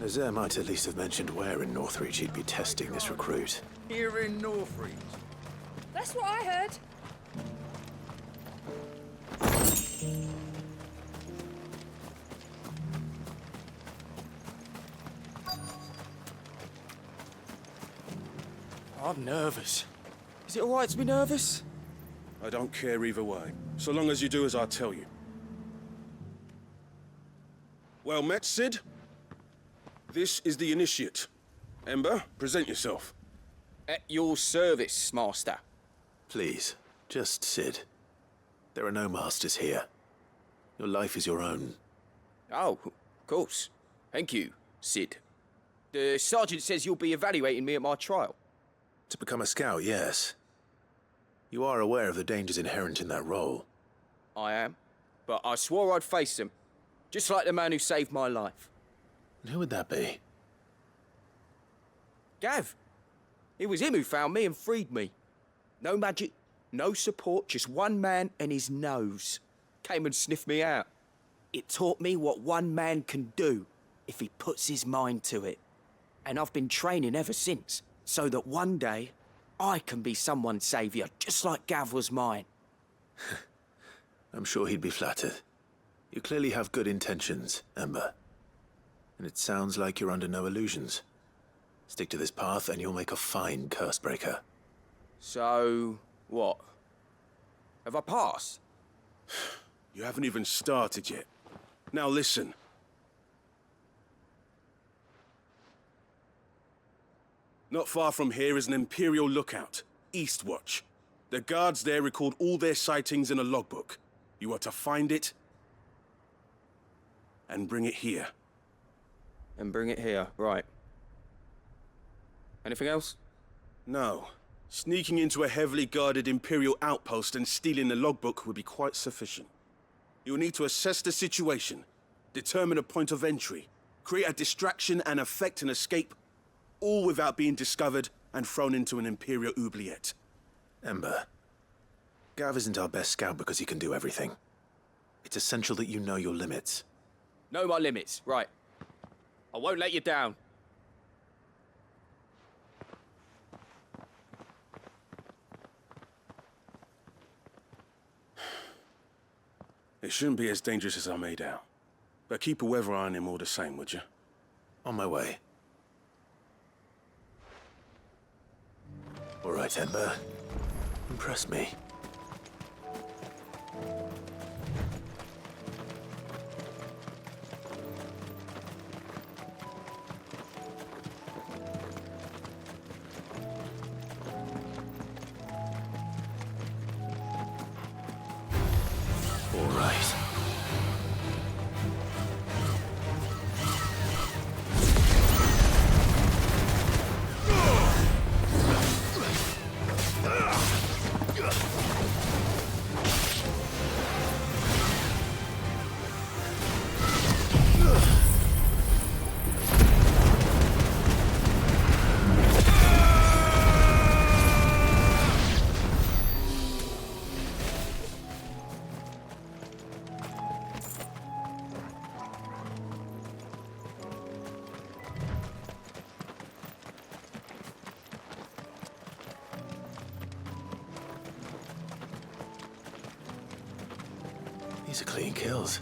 Nazaire might at least have mentioned where in Northreach he'd be testing this recruit. Here in Northreach. That's what I heard. I'm nervous. Is it alright to be nervous? I don't care either way, so long as you do as I tell you. Well met, Sid. This is the Initiate. Ember, present yourself. At your service, Master. Please, just Sid. There are no masters here. Your life is your own. Oh, of course. Thank you, Sid. The Sergeant says you'll be evaluating me at my trial. To become a scout, yes. You are aware of the dangers inherent in that role. I am. But I swore I'd face them. Just like the man who saved my life. And who would that be? Gav. It was him who found me and freed me. No magic, no support, just one man and his nose. Came and sniffed me out. It taught me what one man can do if he puts his mind to it. And I've been training ever since, so that one day I can be someone's saviour, just like Gav was mine. I'm sure he'd be flattered. You clearly have good intentions, Ember. And it sounds like you're under no illusions. Stick to this path and you'll make a fine Cursebreaker. So, what? Have I passed? You haven't even started yet. Now listen. Not far from here is an Imperial lookout, Eastwatch. The guards there record all their sightings in a logbook. You are to find it and bring it here. And bring it here, right. Anything else? No. Sneaking into a heavily guarded Imperial outpost and stealing the logbook would be quite sufficient. You'll need to assess the situation, determine a point of entry, create a distraction and effect an escape, all without being discovered and thrown into an Imperial oubliette. Ember, Gav isn't our best scout because he can do everything. It's essential that you know your limits. Know my limits, right. I won't let you down. It shouldn't be as dangerous as I made out. But keep a weather eye on him all the same, would you? On my way. All right, Ember. Impress me. All right. These are clean kills.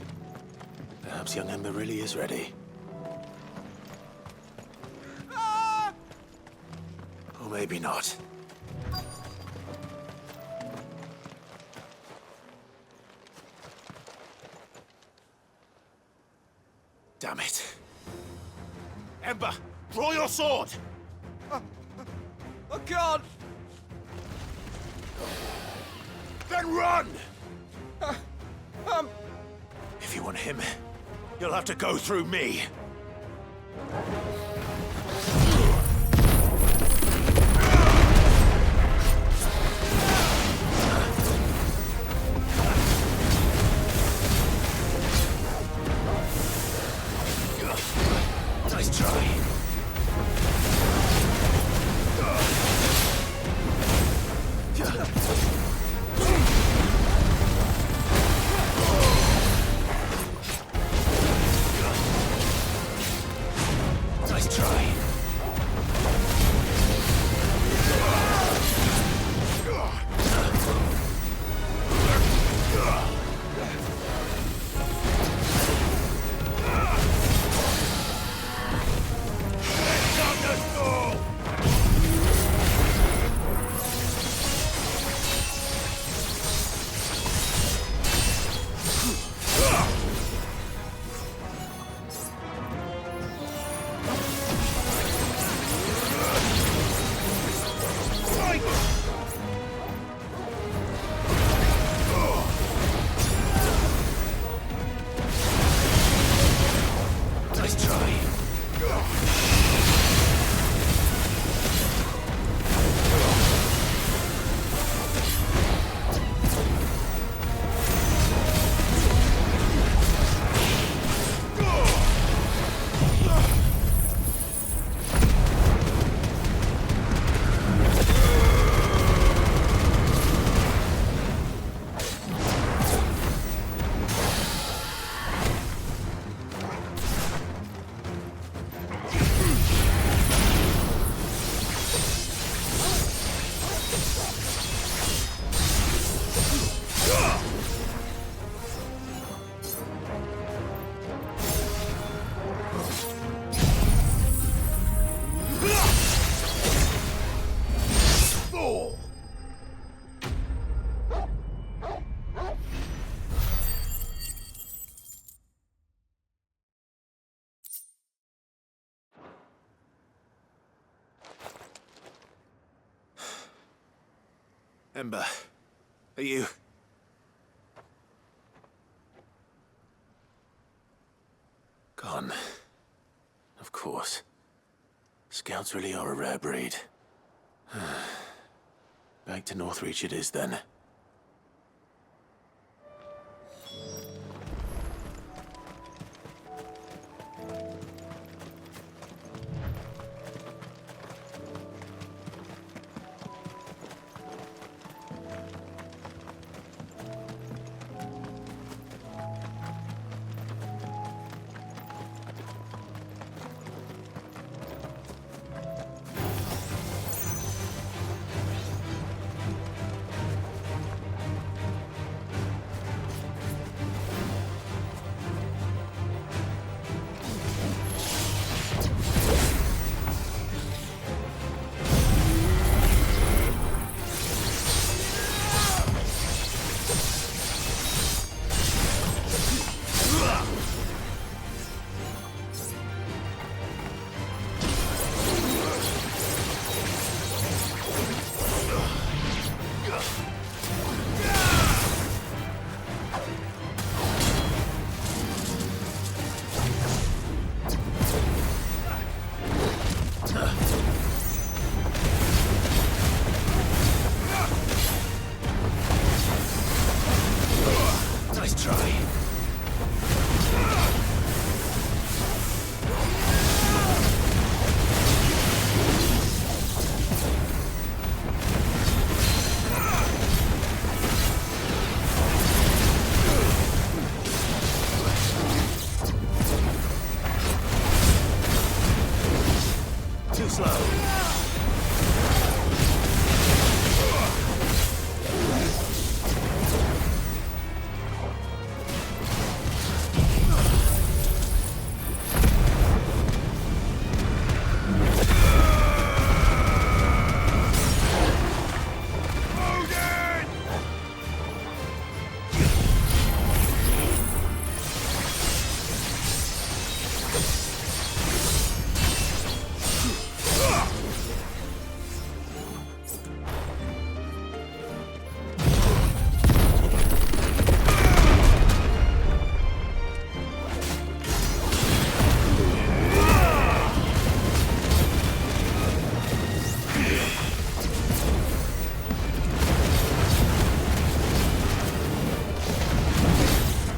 Perhaps young Ember really is ready. Or maybe not. Damn it. Ember, draw your sword! I can't! Then run! If you want him, you'll have to go through me. Nice try. Nice try. Ember, are you... Gone. Of course. Scouts really are a rare breed. Back to Northreach it is then. Too slow.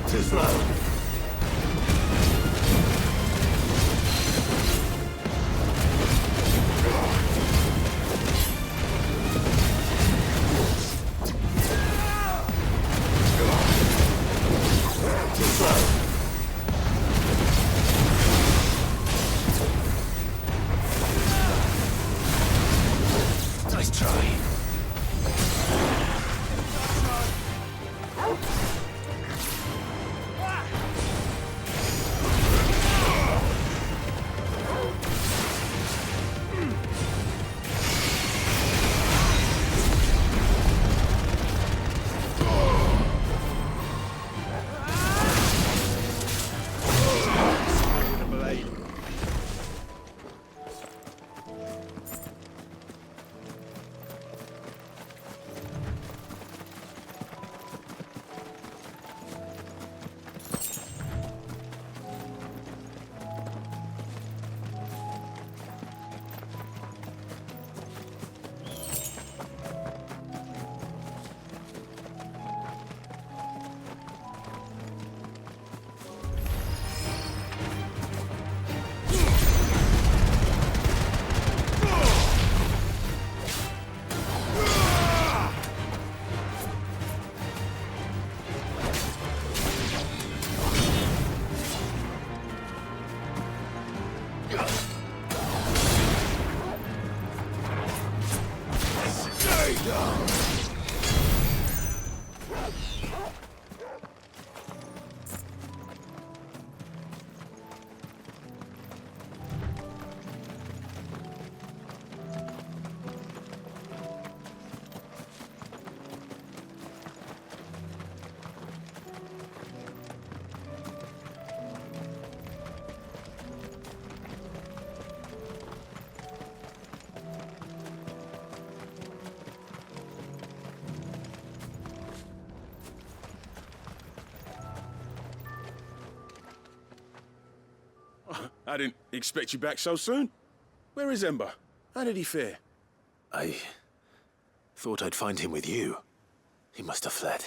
Too slow. Too slow. Nice try. I didn't expect you back so soon. Where is Ember? How did he fare? I thought I'd find him with you. He must have fled.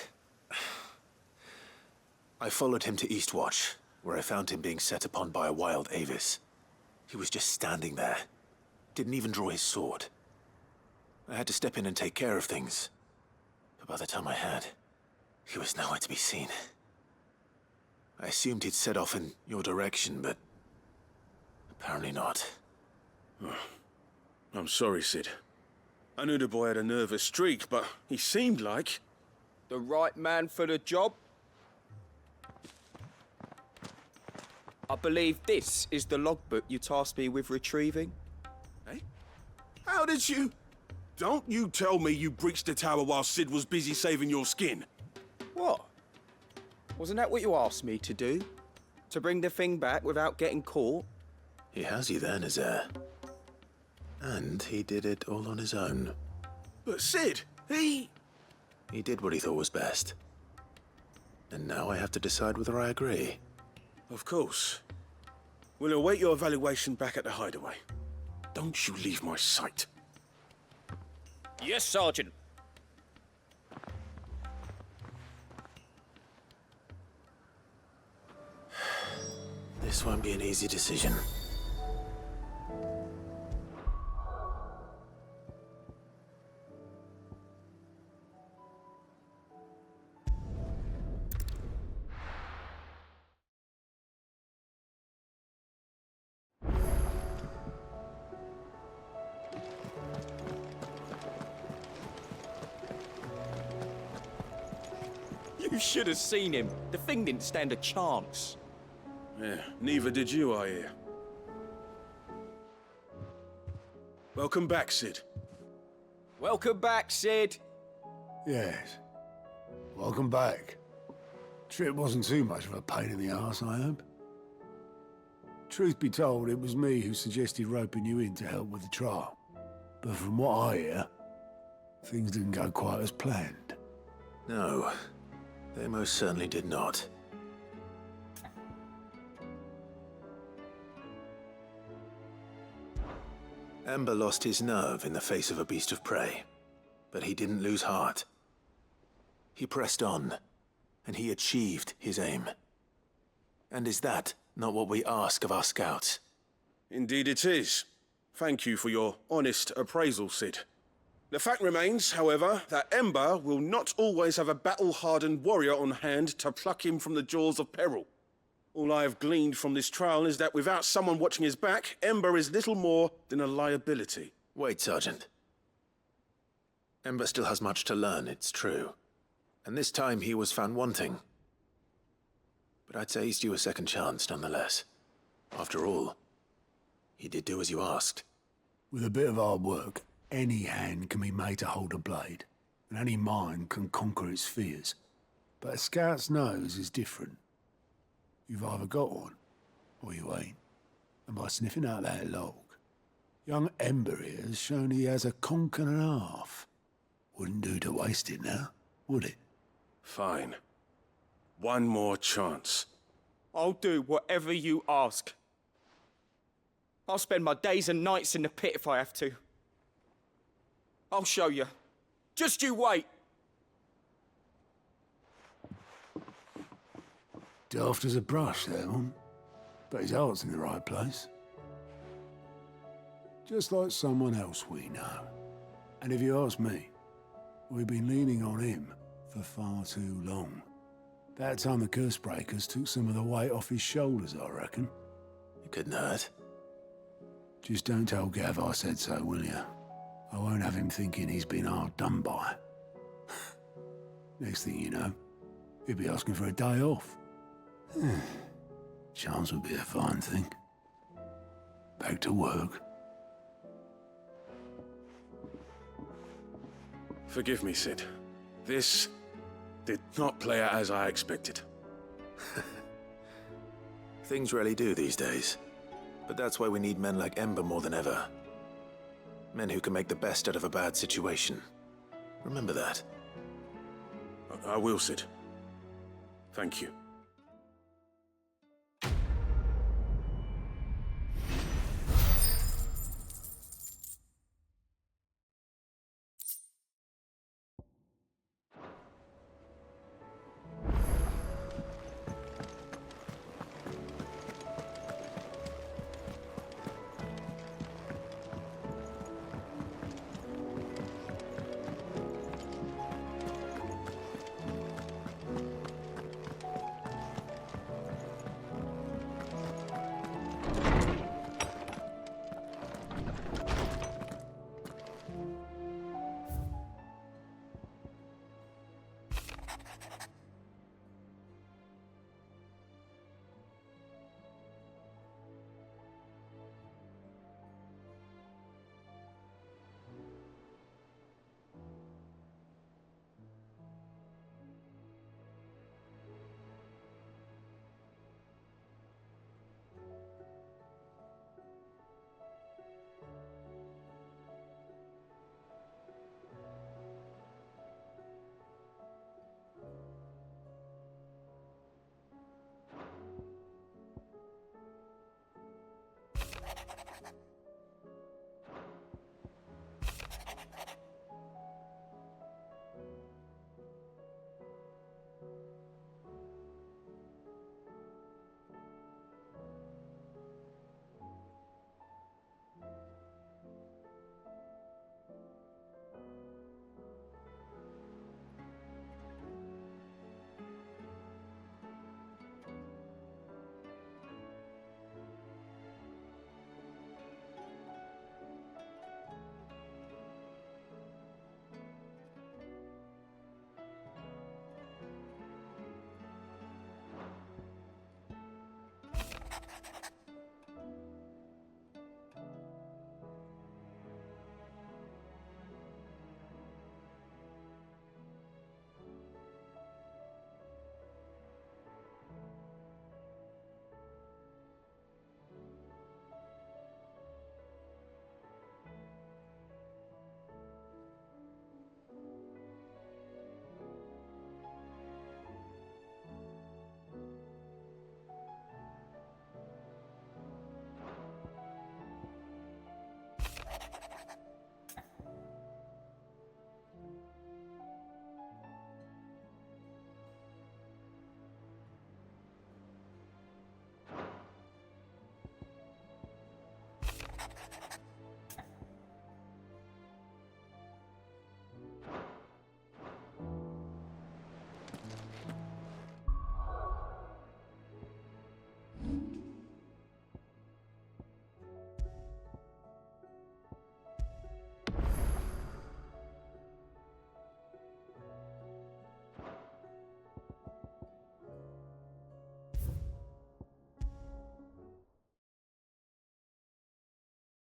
I followed him to Eastwatch, where I found him being set upon by a wild Avis. He was just standing there. Didn't even draw his sword. I had to step in and take care of things. But by the time I had, he was nowhere to be seen. I assumed he'd set off in your direction, but apparently not. I'm sorry, Sid. I knew the boy had a nervous streak, but he seemed like... The right man for the job? I believe this is the logbook you tasked me with retrieving. Eh? How did you... Don't you tell me you breached the tower while Sid was busy saving your skin. What? Wasn't that what you asked me to do? To bring the thing back without getting caught? He has you there, Nazaire. And he did it all on his own. But Sid, he did what he thought was best. And now I have to decide whether I agree. Of course. We'll await your evaluation back at the hideaway. Don't you leave my sight. Yes, Sergeant. This won't be an easy decision. You should have seen him. The thing didn't stand a chance. Yeah, neither did you, I hear. Welcome back, Sid. Welcome back, Sid. Yes. Welcome back. Trip wasn't too much of a pain in the arse, I hope. Truth be told, it was me who suggested roping you in to help with the trial. But from what I hear, things didn't go quite as planned. No, they most certainly did not. Ember lost his nerve in the face of a beast of prey, but he didn't lose heart. He pressed on, and he achieved his aim. And is that not what we ask of our scouts? Indeed it is. Thank you for your honest appraisal, Sid. The fact remains, however, that Ember will not always have a battle-hardened warrior on hand to pluck him from the jaws of peril. All I have gleaned from this trial is that without someone watching his back, Ember is little more than a liability. Wait, Sergeant. Ember still has much to learn, it's true. And this time he was found wanting. But I'd say he's due a second chance, nonetheless. After all, he did do as you asked. With a bit of hard work, any hand can be made to hold a blade, and any mind can conquer its fears. But a scout's nose is different. You've either got one, or you ain't. And by sniffing out that log, young Ember here has shown he has a conch and a half. Wouldn't do to waste it now, would it? Fine. One more chance. I'll do whatever you ask. I'll spend my days and nights in the pit if I have to. I'll show you. Just you wait. Daft as a brush, that one. But his heart's in the right place. Just like someone else we know. And if you ask me, we've been leaning on him for far too long. That time the curse breakers took some of the weight off his shoulders, I reckon. It couldn't hurt. Just don't tell Gav I said so, will you? I won't have him thinking he's been hard done by. Next thing you know, he'll be asking for a day off. Chance would be a fine thing. Back to work. Forgive me, Sid. This did not play out as I expected. Things really do these days. But that's why we need men like Ember more than ever. Men who can make the best out of a bad situation. Remember that. I will, Sid. Thank you.